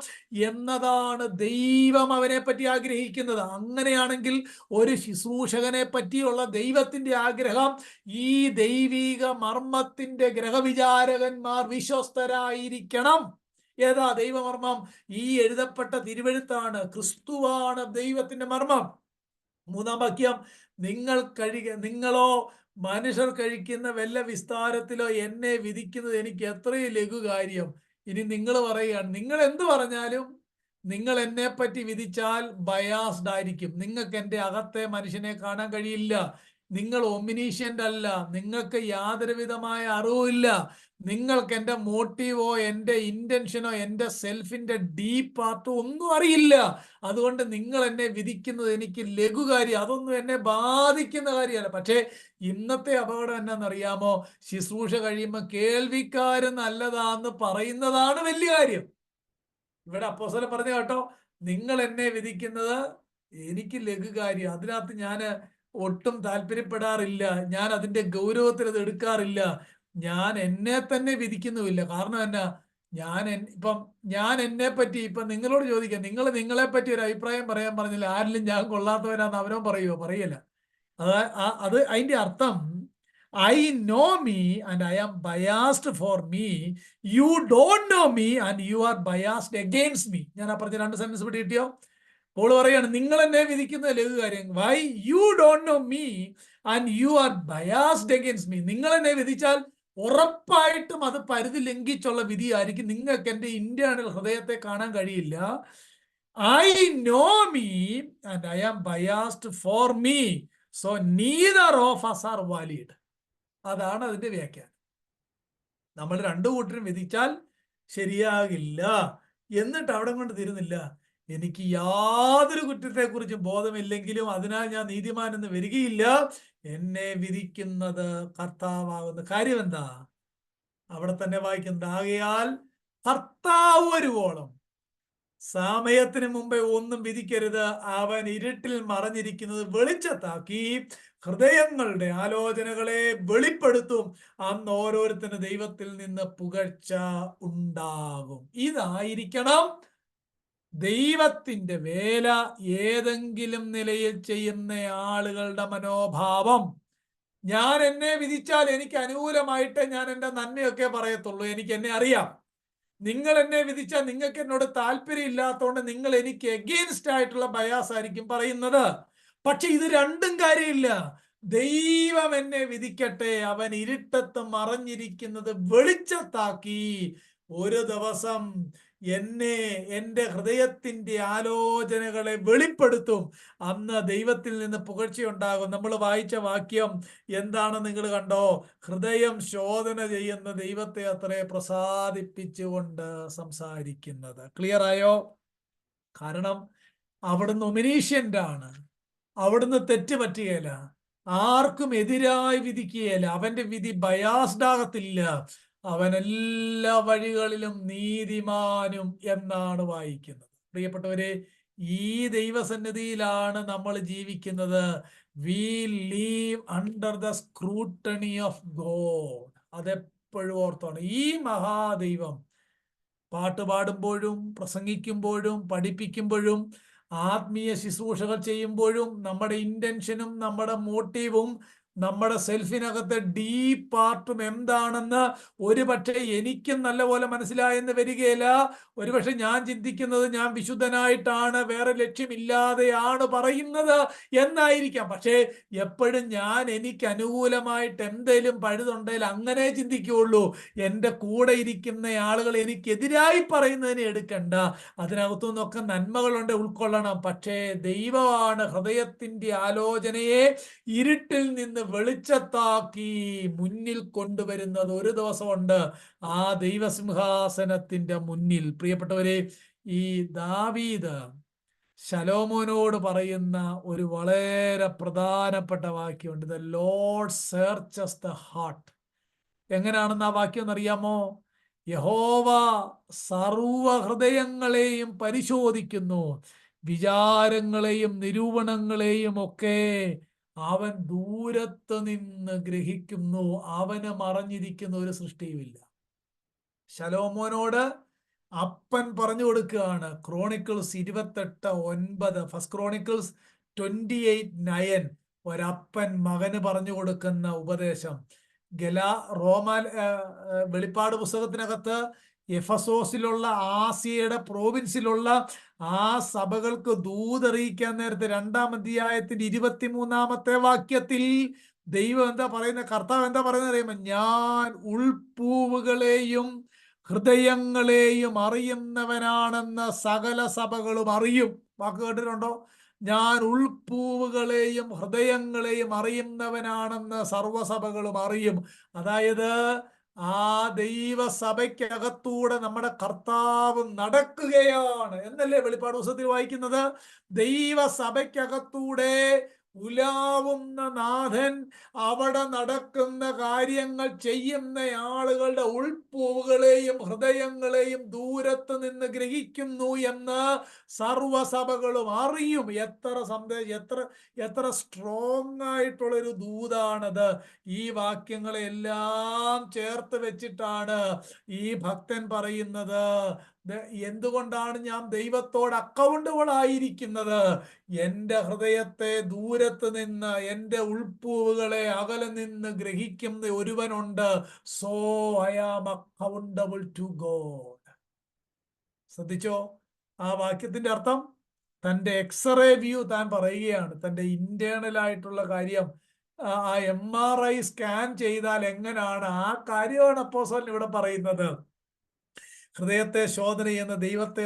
എന്നതാണ് ദൈവം അവനെ പറ്റി ആഗ്രഹിക്കുന്നത്. അങ്ങനെയാണെങ്കിൽ ഒരു ശുശ്രൂഷകനെ പറ്റിയുള്ള ദൈവത്തിന്റെ ആഗ്രഹം ഈ ദൈവിക മർമ്മത്തിന്റെ ഗ്രഹവിചാരകന്മാർ വിശ്വസ്തരായിരിക്കണം. ഏതാ ദൈവമർമ്മം? ഈ എഴുതപ്പെട്ട തിരുവെഴുത്താണ്. ക്രിസ്തുവാണ് ദൈവത്തിന്റെ മർമ്മം. 3-ാം വാക്യം: നിങ്ങളോ മനുഷ്യർ കഴിക്കുന്ന വല്ല വിസ്താരത്തിലോ എന്നെ വിധിക്കുന്നത് എനിക്ക് എത്രയും ലഘുകാര്യം. ഇനി നിങ്ങൾ പറയുകയാണ്, നിങ്ങൾ എന്ത് പറഞ്ഞാലും നിങ്ങൾ എന്നെ പറ്റി വിധിച്ചാൽ ബയാസ്ഡ് ആയിരിക്കും. നിങ്ങൾക്ക് എൻ്റെ അകത്തെ മനുഷ്യനെ കാണാൻ കഴിയില്ല. നിങ്ങൾ ഒമിനീഷ്യൻ്റ് അല്ല. നിങ്ങൾക്ക് യാതൊരു വിധമായ അറിവുമില്ല. നിങ്ങൾക്ക് എൻ്റെ മോട്ടീവോ എൻ്റെ ഇന്റൻഷനോ എൻ്റെ സെൽഫിന്റെ ഡീപ്പ് പാർട്ടോ ഒന്നും അറിയില്ല. അതുകൊണ്ട് നിങ്ങൾ എന്നെ വിധിക്കുന്നത് എനിക്ക് ലഘുകാര്യം, അതൊന്നും എന്നെ ബാധിക്കുന്ന കാര്യമല്ല. പക്ഷേ ഇന്നത്തെ അപകടം എന്നാണെന്നറിയാമോ? ശുശ്രൂഷ കഴിയുമ്പോൾ കേൾവിക്കാരൻ നല്ലതാന്ന് പറയുന്നതാണ് വലിയ കാര്യം. ഇവിടെ അപ്പോസ്തലൻ പറഞ്ഞു കേട്ടോ, നിങ്ങൾ എന്നെ വിധിക്കുന്നത് എനിക്ക് ലഘുകാര്യം, അതിനകത്ത് ഞാൻ ഒട്ടും താല്പര്യപ്പെടാറില്ല, ഞാൻ അതിന്റെ ഗൗരവത്തിൽ അത് എടുക്കാറില്ല, ഞാൻ എന്നെ തന്നെ വിധിക്കുന്നുമില്ല. കാരണം എന്നാ, ഞാൻ എന്നെ പറ്റി ഇപ്പം നിങ്ങളോട് ചോദിക്കാം, നിങ്ങളെ പറ്റി ഒരു അഭിപ്രായം പറയാൻ പറഞ്ഞില്ല, ആരിലും ഞാൻ കൊള്ളാത്തവനാന്ന് അവനോ പറയില്ല. അത് അതിന്റെ അർത്ഥം, I know me and I am biased for me. You don't know me and you are biased against me. ഞാൻ ആ പറഞ്ഞ 2 സെന്റൻസ് പിടി കിട്ടിയോ? പോൾ പറയാണ്, നിങ്ങൾ എന്നെ വിധിക്കുന്ന ലഘുകാര്യം. Why? You don't know me and you are biased against me. നിങ്ങൾ എന്നെ വിധിച്ചാൽ ഉറപ്പായിട്ടും അത് പരിധി ലംഘിച്ചുള്ള വിധിയായിരിക്കും. നിങ്ങൾക്ക് എൻ്റെ ഇന്റേണൽ ഹൃദയത്തെ കാണാൻ കഴിയില്ല. I know me and I am biased for me. So neither of us are valid. അതാണ് അതിന്റെ വ്യാഖ്യാനം. നമ്മൾ 2 കൂട്ടരും വിധിച്ചാൽ ശരിയാകില്ല. എന്നിട്ട് അവിടെ കൊണ്ട് തീരുന്നില്ല, എനിക്ക് യാതൊരു കുറ്റത്തെക്കുറിച്ചും ബോധമില്ലെങ്കിലും അതിനാൽ ഞാൻ നീതിമാൻ എന്ന് വരികയില്ല, എന്നെ വിധിക്കുന്നത് കർത്താവാകുന്ന. കാര്യം എന്താ? അവിടെ തന്നെ വായിക്കുന്നത്, ആകയാൽ കർത്താവ് വരുവോളം സമയത്തിന് മുമ്പേ ഒന്നും വിധിക്കരുത്, അവൻ ഇരുട്ടിൽ മറഞ്ഞിരിക്കുന്നത് വെളിച്ചത്താക്കി ഹൃദയങ്ങളുടെ ആലോചനകളെ വെളിപ്പെടുത്തും. അന്ന് ഓരോരുത്തരും ദൈവത്തിൽ നിന്ന് പുകഴ്ച ഉണ്ടാകും. ഇതായിരിക്കണം ദൈവത്തിന്റെ വേല ഏതെങ്കിലും നിലയിൽ ചെയ്യുന്ന ആളുകളുടെ മനോഭാവം. ഞാൻ എന്നെ വിധിച്ചാൽ എനിക്ക് അനുകൂലമായിട്ട് ഞാൻ എൻ്റെ നന്മയൊക്കെ പറയത്തുള്ളൂ, എനിക്ക് എന്നെ അറിയാം. നിങ്ങൾ എന്നെ വിധിച്ചാൽ നിങ്ങൾക്ക് എന്നോട് താല്പര്യം ഇല്ലാത്തതുകൊണ്ട് നിങ്ങൾ എനിക്ക് എഗെയിൻസ്റ്റ് ആയിട്ടുള്ള ബയാസ് ആയിരിക്കും പറയുന്നത്. പക്ഷെ ഇത് രണ്ടും കാര്യമില്ല. ദൈവം എന്നെ വിധിക്കട്ടെ, അവൻ ഇരുട്ടത്ത് മറഞ്ഞിരിക്കുന്നത് വെളിച്ചത്താക്കി. ഒരു ദിവസം എന്നെ, എൻ്റെ ഹൃദയത്തിന്റെ ആലോചനകളെ വെളിപ്പെടുത്തും. അന്ന് ദൈവത്തിൽ നിന്ന് പുകഴ്ചയുണ്ടാകും. നമ്മൾ വായിച്ച വാക്യം എന്താണ് നിങ്ങൾ കണ്ടോ? ഹൃദയം ശോധന ചെയ്യുന്ന ദൈവത്തെ അത്രേ പ്രസാദിപ്പിച്ചുകൊണ്ട് സംസാരിക്കുന്നത്. ക്ലിയർ ആയോ? കാരണം അവിടുന്ന് ഒമിനീഷ്യന്റ് ആണ്. അവിടുന്ന് തെറ്റ് പറ്റുകയില്ല, ആർക്കും എതിരായി വിധിക്കുകയില്ല. അവന്റെ വിധി ബയാസ്ഡ് ആകത്തില്ല. അവൻ എല്ലാ വഴികളിലും നീതിമാനും എന്നാണ് വായിക്കുന്നത്. പ്രിയപ്പെട്ടവരെ, ഈ ദൈവസന്നിധിയിലാണ് നമ്മൾ ജീവിക്കുന്നത്. We live under the scrutiny of God. അതെപ്പോഴും ഓർത്തോണം. ഈ മഹാദൈവം പാട്ട് പാടുമ്പോഴും പ്രസംഗിക്കുമ്പോഴും പഠിപ്പിക്കുമ്പോഴും ആത്മീയ ശുശ്രൂഷകൾ ചെയ്യുമ്പോഴും നമ്മുടെ ഇന്റൻഷനും നമ്മുടെ മോട്ടീവും നമ്മുടെ സെൽഫിനകത്തെ ഡീപ് പാർട്ടും എന്താണെന്ന് ഒരുപക്ഷെ എനിക്കും നല്ലപോലെ മനസ്സിലായെന്ന് വരികയില്ല. ഒരുപക്ഷെ ഞാൻ ചിന്തിക്കുന്നത് ഞാൻ വിശുദ്ധനായിട്ടാണ്, വേറെ ലക്ഷ്യമില്ലാതെയാണ് പറയുന്നത് എന്നായിരിക്കാം. പക്ഷേ എപ്പോഴും ഞാൻ എനിക്ക് അനുകൂലമായിട്ട് എന്തെങ്കിലും പഴുതുണ്ടെങ്കിൽ അങ്ങനെ ചിന്തിക്കുകയുള്ളൂ. എൻ്റെ കൂടെ ഇരിക്കുന്ന ആളുകൾ എനിക്കെതിരായി പറയുന്നതിനെ എടുക്കണ്ട. അതിനകത്തു നിന്നൊക്കെ നന്മകളുണ്ട്, ഉൾക്കൊള്ളണം. പക്ഷേ ദൈവമാണ് ഹൃദയത്തിന്റെ ആലോചനയെ ഇരുട്ടിൽ നിന്ന് വെളിച്ചത്താക്കി മുന്നിൽ കൊണ്ടുവരുന്നത്. ഒരു ദിവസമുണ്ട് ആ ദൈവസിംഹാസനത്തിന്റെ മുന്നിൽ. പ്രിയപ്പെട്ടവരെ, ഈ ദാവീദ് ശലോമോനോട് പറയുന്ന ഒരു വളരെ പ്രധാനപ്പെട്ട വാക്യമുണ്ട്. The Lord searches the heart. എങ്ങനെയാണെന്ന് ആ വാക്യം എന്നറിയാമോ? യഹോവ സർവ ഹൃദയങ്ങളെയും പരിശോധിക്കുന്നു, വിചാരങ്ങളെയും നിരൂപണങ്ങളെയും ഒക്കെ അവൻ ദൂരത്ത് നിന്ന് ഗ്രഹിക്കുന്നു. അവന് മറഞ്ഞിരിക്കുന്ന ഒരു സൃഷ്ടിയുമില്ല. ശലോമോനോട് അപ്പൻ പറഞ്ഞു കൊടുക്കുകയാണ്. ക്രോണിക്കിൾസ് 28:9, ഫസ്റ്റ് ക്രോണിക്കിൾസ് 28:9, ഒരപ്പൻ മകന് പറഞ്ഞു കൊടുക്കുന്ന ഉപദേശം. വെളിപ്പാട് പുസ്തകത്തിനകത്ത് എഫസോസിലുള്ള ആസിയയുടെ പ്രോവിൻസിലുള്ള ആ സഭകൾക്ക് ദൂതറിയിക്കാൻ നേരത്തെ 2-ാം അധ്യായത്തിന്റെ 23-ാമത്തെ വാക്യത്തിൽ ദൈവം എന്താ പറയുന്നത്? കർത്താവ് എന്താ പറയുന്നത് അറിയുമോ? ഞാൻ ഉൾപ്പൂവുകളെയും ഹൃദയങ്ങളെയും അറിയുന്നവനാണെന്ന് സകല സഭകളും അറിയും. വാക്ക് കേട്ടിട്ടുണ്ടോ? ഞാൻ ഉൾപ്പൂവുകളെയും ഹൃദയങ്ങളെയും അറിയുന്നവനാണെന്ന് സർവസഭകളും അറിയും. അതായത് ആ ദൈവസഭയ്ക്കകത്തൂടെ നമ്മുടെ കർത്താവ് നടക്കുകയാണ് എന്നല്ലേ വെളിപ്പാട് പുസ്തകത്തിൽ വായിക്കുന്നത്? ദൈവസഭയ്ക്കകത്തൂടെ ഉലാവുന്ന നാഥൻ അവിടെ നടക്കുന്ന കാര്യങ്ങൾ ചെയ്യുന്ന ആളുകളുടെ ഉൾപ്പൂവുകളെയും ഹൃദയങ്ങളെയും ദൂരത്ത് നിന്ന് ഗ്രഹിക്കുന്നു എന്ന് സർവസഭകളും അറിയും. എത്ര എത്ര സ്ട്രോങ് ആയിട്ടുള്ളൊരു ദൂതാണത്. ഈ വാക്യങ്ങളെല്ലാം ചേർത്ത് വെച്ചിട്ടാണ് ഈ ഭക്തൻ പറയുന്നത്, എന്തുകൊണ്ടാണ് ഞാൻ ദൈവത്തോട് അക്കൗണ്ടബിൾ ആയിരിക്കുന്നത്? എൻ്റെ ഹൃദയത്തെ ദൂരത്ത് നിന്ന്, എൻ്റെ ഉൾപ്പൂവുകളെ അകലെ നിന്ന് ഗ്രഹിക്കുന്ന ഒരുവനുണ്ട്. So I am accountable to God. ശ്രദ്ധിച്ചോ ആ വാക്യത്തിന്റെ അർത്ഥം? തൻ്റെ എക്സ്റേ വ്യൂ താൻ പറയുകയാണ്. തൻ്റെ ഇന്റേണൽ ആയിട്ടുള്ള കാര്യം, ആ MRI സ്കാൻ ചെയ്താൽ എങ്ങനെയാണ്, ആ കാര്യമാണ് അപ്പോസ്തലൻ ഇവിടെ പറയുന്നത്. ഹൃദയത്തെ ശോധന ചെയ്യുന്ന ദൈവത്തെ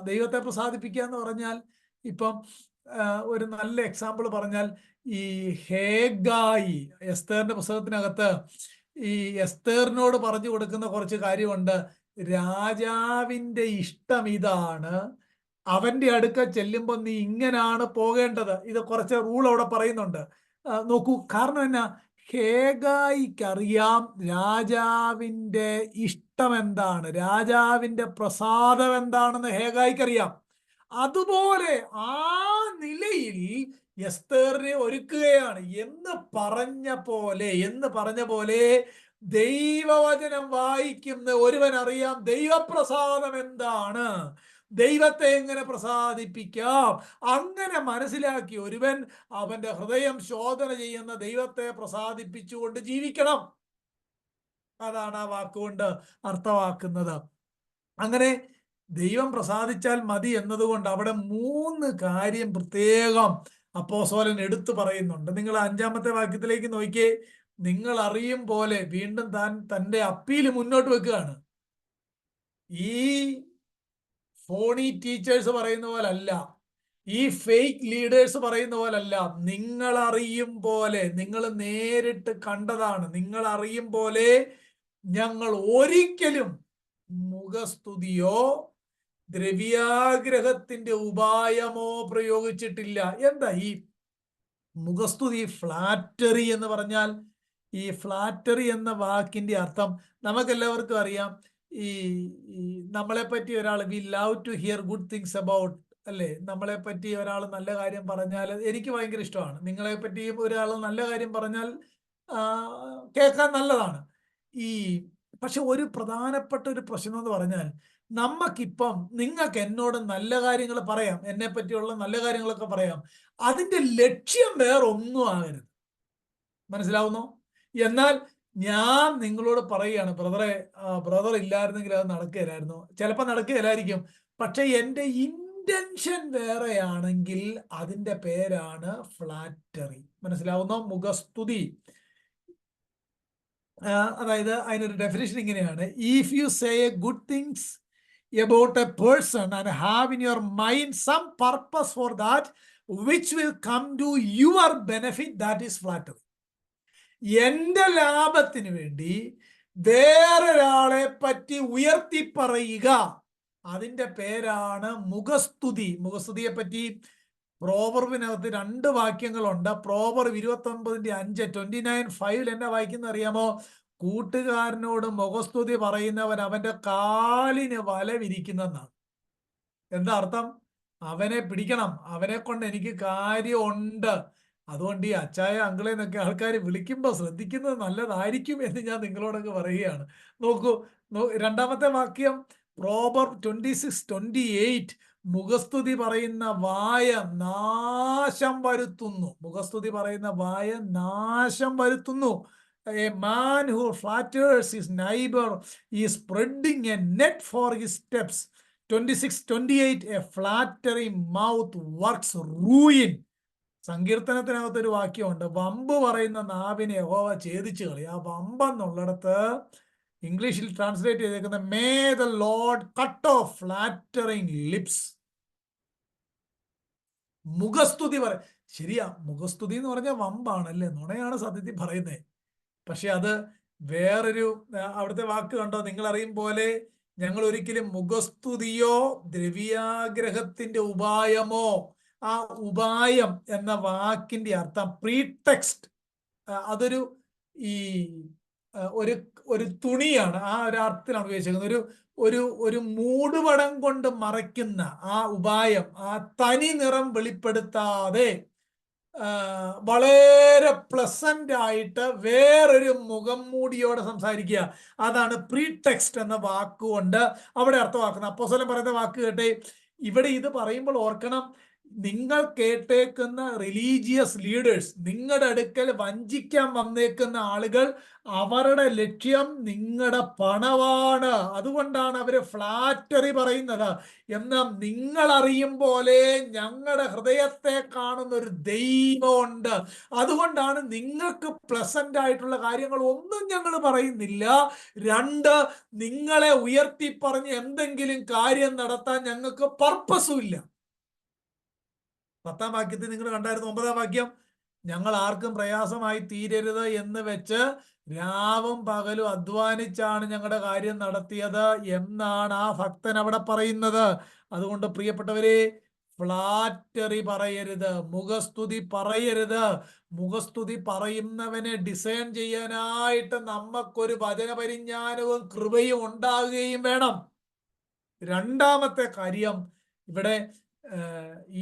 ദൈവത്തെ പ്രസാദിപ്പിക്കുക എന്ന് പറഞ്ഞാൽ, ഇപ്പം ഒരു നല്ല എക്സാമ്പിൾ പറഞ്ഞാൽ, ഈ ഹേഗായി എസ്തേറിന്റെ പുസ്തകത്തിനകത്ത് ഈ എസ്തേറിനോട് പറഞ്ഞു കൊടുക്കുന്ന കുറച്ച് കാര്യമുണ്ട്. രാജാവിന്റെ ഇഷ്ടം ഇതാണ്, അവന്റെ അടുക്ക ചെല്ലുമ്പോൾ നീ ഇങ്ങനാണ് പോകേണ്ടത്. ഇത് കുറച്ച് റൂൾ അവിടെ പറയുന്നുണ്ട്. നോക്കൂ, കാരണം എന്നാ? ഹേഗായിക്കറിയാം രാജാവിന്റെ ഇഷ്ടം എന്താണ്, രാജാവിന്റെ പ്രസാദം എന്താണെന്ന് ഹേഗായിക്കറിയാം. അതുപോലെ ആ നിലയിൽ എസ്തേറിനെ ഒരുക്കുകയാണ് എന്ന് പറഞ്ഞ പോലെ ദൈവവചനം വായിക്കുന്ന ഒരുവൻ അറിയാം ദൈവപ്രസാദം എന്താണ്, ദൈവത്തെ എങ്ങനെ പ്രസാദിപ്പിക്കാം. അങ്ങനെ മനസ്സിലാക്കി ഒരുവൻ അവന്റെ ഹൃദയം ശോധന ചെയ്യുന്ന ദൈവത്തെ പ്രസാദിപ്പിച്ചുകൊണ്ട് ജീവിക്കണം. അതാണ് ആ വാക്കുകൊണ്ട് അർത്ഥമാക്കുന്നത്. അങ്ങനെ ദൈവം പ്രസാദിച്ചാൽ മതി എന്നതുകൊണ്ട് അവിടെ 3 കാര്യം പ്രത്യേകം അപ്പോസ്തലൻ എടുത്തു പറയുന്നുണ്ട്. നിങ്ങൾ 5-ാമത്തെ വാക്യത്തിലേക്ക് നോക്കിയേ. നിങ്ങൾ അറിയും പോലെ, വീണ്ടും താൻ തന്റെ അപ്പീല് മുന്നോട്ട് വെക്കുകയാണ്. ഈ ഫോണി ടീച്ചേഴ്സ് പറയുന്ന പോലല്ല, ഈ ഫേക്ക് ലീഡേഴ്സ് പറയുന്ന പോലല്ല. നിങ്ങൾ അറിയും പോലെ, നിങ്ങൾ നേരിട്ട് കണ്ടതാണ്. നിങ്ങൾ അറിയും പോലെ ഞങ്ങൾ ഒരിക്കലും മുഖസ്തുതിയോ ദ്രവ്യാഗ്രഹത്തിന്റെ ഉപായമോ പ്രയോഗിച്ചിട്ടില്ല. എന്താ ഈ മുഖസ്തുതി? ഫ്ലാറ്ററി എന്ന് പറഞ്ഞാൽ, ഈ ഫ്ലാറ്ററി എന്ന വാക്കിന്റെ അർത്ഥം നമുക്കെല്ലാവർക്കും അറിയാം. ഈ നമ്മളെ പറ്റി ഒരാൾ, we love to hear good things about, അല്ലേ? നമ്മളെ പറ്റി ഒരാൾ നല്ല കാര്യം പറഞ്ഞാൽ എനിക്ക് ഭയങ്കര ഇഷ്ടമാണ്. നിങ്ങളെ പറ്റിയും ഒരാൾ നല്ല കാര്യം പറഞ്ഞാൽ കേൾക്കാൻ നല്ലതാണ്. ഈ പക്ഷെ ഒരു പ്രധാനപ്പെട്ട ഒരു പ്രശ്നം എന്ന് പറഞ്ഞാൽ, നമുക്കിപ്പം നിങ്ങൾക്ക് എന്നോട് നല്ല കാര്യങ്ങൾ പറയാം, എന്നെ പറ്റിയുള്ള നല്ല കാര്യങ്ങളൊക്കെ പറയാം. അതിന്റെ ലക്ഷ്യം വേറൊന്നും ആകരുത്. മനസ്സിലാവുന്നോ? എന്നാൽ ഞാൻ നിങ്ങളോട് പറയുകയാണ്, ബ്രദറെ, ബ്രദർ ഇല്ലായിരുന്നെങ്കിൽ അത് നടക്കുകയില്ലായിരുന്നു. ചിലപ്പോൾ നടക്കുകയില്ലായിരിക്കും. പക്ഷെ എൻ്റെ ഇന്റൻഷൻ വേറെയാണെങ്കിൽ അതിന്റെ പേരാണ് ഫ്ലാറ്ററി. മനസ്സിലാവുന്നോ? മുഖസ്തുതി. അതായത് അതിനൊരു ഡെഫിനിഷൻ ഇങ്ങനെയാണ്: if you say A good things about a person and have in your mind some purpose for that which will come to your benefit, that is flattery. എന്റെ ലാഭത്തിന് വേണ്ടി വേറൊരാളെ പറ്റി ഉയർത്തി പറയുക, അതിന്റെ പേരാണ് മുഖസ്തുതി. മുഖസ്തുതിയെ പറ്റി പ്രോവർബിനകത്ത് 2 വാക്യങ്ങളുണ്ട്. പ്രോവർബ് 29:5, 29:5 എന്നാ വായിക്കുന്ന അറിയാമോ? കൂട്ടുകാരനോട് മുഖസ്തുതി പറയുന്നവൻ അവന്റെ കാലിന് വല വിരിക്കുന്നെന്നാണ്. എന്താ അർത്ഥം? അവനെ പിടിക്കണം, അവനെ കൊണ്ട് എനിക്ക് കാര്യമുണ്ട്. അതുകൊണ്ട് ഈ അച്ചായ, അങ്കിളെ എന്നൊക്കെ ആൾക്കാർ വിളിക്കുമ്പോൾ ശ്രദ്ധിക്കുന്നത് നല്ലതായിരിക്കും എന്ന് ഞാൻ നിങ്ങളോടൊക്കെ പറയുകയാണ്. നോക്കൂ, 2-ാമത്തെ വാക്യം പ്രോവർബ് 26:28. മുഖസ്തുതി പറയുന്ന വായ നാശം വരുത്തുന്നു. മുഖസ്തുതി പറയുന്ന വായ നാശം വരുത്തുന്നു. A man who flatters his neighbor is spreading a net for his steps. 26:28. A flattering mouth works ruin. സങ്കീർത്തനത്തിനകത്തൊരു വാക്യമുണ്ട്: വമ്പ് പറയുന്ന നാവിനെ യഹോവ ഛേദിച്ചു കളയും. ആ വമ്പെന്നുള്ളിടത്ത് ഇംഗ്ലീഷിൽ ട്രാൻസ്ലേറ്റ് ചെയ്തേക്കുന്ന may the Lord cut off flattering lips. മുഖസ്തുതി ശരിയാ, മുഖസ്തുതി എന്ന് പറഞ്ഞാൽ വമ്പാണല്ലേ, നുണയാണ് സത്യത്തിൽ പറയുന്നത്. പക്ഷെ അത് വേറൊരു അവിടുത്തെ വാക്ക് കണ്ടോ? നിങ്ങൾ അറിയും പോലെ ഞങ്ങൾ ഒരിക്കലും മുഖസ്തുതിയോ ദ്രവ്യാഗ്രഹത്തിന്റെ ഉപായമോ. ആ ഉപായം എന്ന വാക്കിന്റെ അർത്ഥം പ്രീടെക്സ്റ്റ്. അതൊരു ഈ ഒരു തുണിയാണ്. ആ ഒരു അർത്ഥത്തിലാണ് ഉപയോഗിച്ചിരിക്കുന്നത്. ഒരു മൂടുപടം കൊണ്ട് മറയ്ക്കുന്ന ആ ഉപായം, ആ തനി നിറം വെളിപ്പെടുത്താതെ വളരെ പ്ലസന്റ് ആയിട്ട് വേറൊരു മുഖം മൂടിയോടെ സംസാരിക്കുക. അതാണ് പ്രീടെക്സ്റ്റ് എന്ന വാക്കുകൊണ്ട് അവിടെ അർത്ഥമാക്കുന്നത്. അപ്പോസ്തലൻ പറയുന്ന വാക്ക് കേട്ടെ. ഇവിടെ ഇത് പറയുമ്പോൾ ഓർക്കണം, നിങ്ങൾ കേട്ടേക്കുന്ന റിലീജിയസ് ലീഡേഴ്സ്, നിങ്ങളുടെ അടുക്കൽ വഞ്ചിക്കാൻ വന്നേക്കുന്ന ആളുകൾ, അവരുടെ ലക്ഷ്യം നിങ്ങളുടെ പണമാണ്. അതുകൊണ്ടാണ് അവര് ഫ്ലാറ്ററി പറയുന്നത്. എന്നാൽ നിങ്ങൾ അറിയും പോലെ ഞങ്ങളുടെ ഹൃദയത്തെ കാണുന്ന ഒരു ദൈവമുണ്ട്. അതുകൊണ്ടാണ് നിങ്ങൾക്ക് പ്ലസന്റ് ആയിട്ടുള്ള കാര്യങ്ങൾ ഒന്നും ഞങ്ങൾ പറയുന്നില്ല. 2, നിങ്ങളെ ഉയർത്തി പറഞ്ഞ് എന്തെങ്കിലും കാര്യം നടത്താൻ ഞങ്ങൾക്ക് പർപ്പസും ഇല്ല. 10-ാം വാക്യത്തിൽ നിങ്ങൾ കണ്ടായിരുന്നു. 9-ാം വാക്യം: ഞങ്ങൾ ആർക്കും പ്രയാസമായി തീരരുത് എന്ന് വെച്ച് രാവും പകലും അധ്വാനിച്ചാണ് ഞങ്ങളുടെ കാര്യം നടത്തിയത് എന്നാണ് ആ ഭക്തൻ അവിടെ പറയുന്നത്. അതുകൊണ്ട് പ്രിയപ്പെട്ടവരെ, ഫ്ലാറ്ററി പറയരുത്, മുഖസ്തുതി പറയരുത്. മുഖസ്തുതി പറയുന്നവനെ ഡിസൈൻ ചെയ്യാനായിട്ട് നമുക്കൊരു വചനപരിജ്ഞാനവും കൃപയും ഉണ്ടാകുകയും വേണം. 2-ാമത്തെ കാര്യം, ഇവിടെ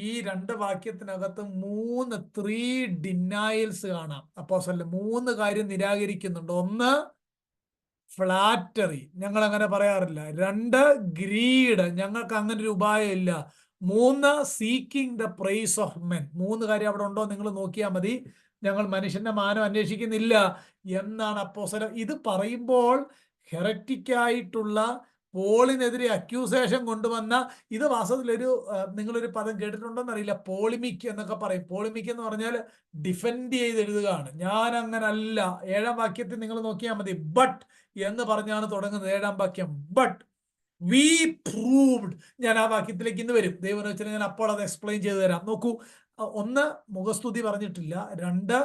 ഈ 2 വാക്യത്തിനകത്ത് 3 ഡിനയൽസ് കാണാം. അപ്പോസ്തലൻ 3 കാര്യം നിരാകരിക്കുന്നുണ്ട്. 1, ഫ്ലാറ്ററി, ഞങ്ങൾ അങ്ങനെ പറയാറില്ല. 2, ഗ്രീഡ്, ഞങ്ങൾക്ക് അങ്ങനെ ഒരു ഉപായം ഇല്ല. 3, seeking the praise of men. 3 കാര്യം അവിടെ ഉണ്ടോ നിങ്ങൾ നോക്കിയാൽ മതി. ഞങ്ങൾ മനുഷ്യന്റെ മാനം അന്വേഷിക്കുന്നില്ല എന്നാണ് അപ്പോസ്തലൻ. ഇത് പറയുമ്പോൾ ഹെററ്റിക്കായിട്ടുള്ള പോളിനെതിരെ അക്യൂസേഷൻ കൊണ്ടുവന്ന, ഇത് വാസ്തവത്തിലൊരു നിങ്ങളൊരു പദം കേട്ടിട്ടുണ്ടോന്ന് അറിയില്ല, പോളിമിക് എന്നൊക്കെ പറയും. പോളിമിക് എന്ന് പറഞ്ഞാൽ ഡിഫെൻഡ് ചെയ്ത് എഴുതുകയാണ്. ഞാൻ അങ്ങനല്ല. 7-ാം വാക്യത്തിൽ നിങ്ങൾ നോക്കിയാൽ മതി. ബട്ട് എന്ന് പറഞ്ഞാണ് തുടങ്ങുന്നത് 7-ാം വാക്യം. But we proved. ഞാൻ ആ വാക്യത്തിലേക്ക് ഇന്ന് വരും. ദൈവം വെച്ചാൽ ഞാൻ അപ്പോൾ അത് എക്സ്പ്ലെയിൻ ചെയ്തു തരാം. നോക്കൂ, ഒന്ന്, മുഖസ്തുതി പറഞ്ഞിട്ടില്ല. 2,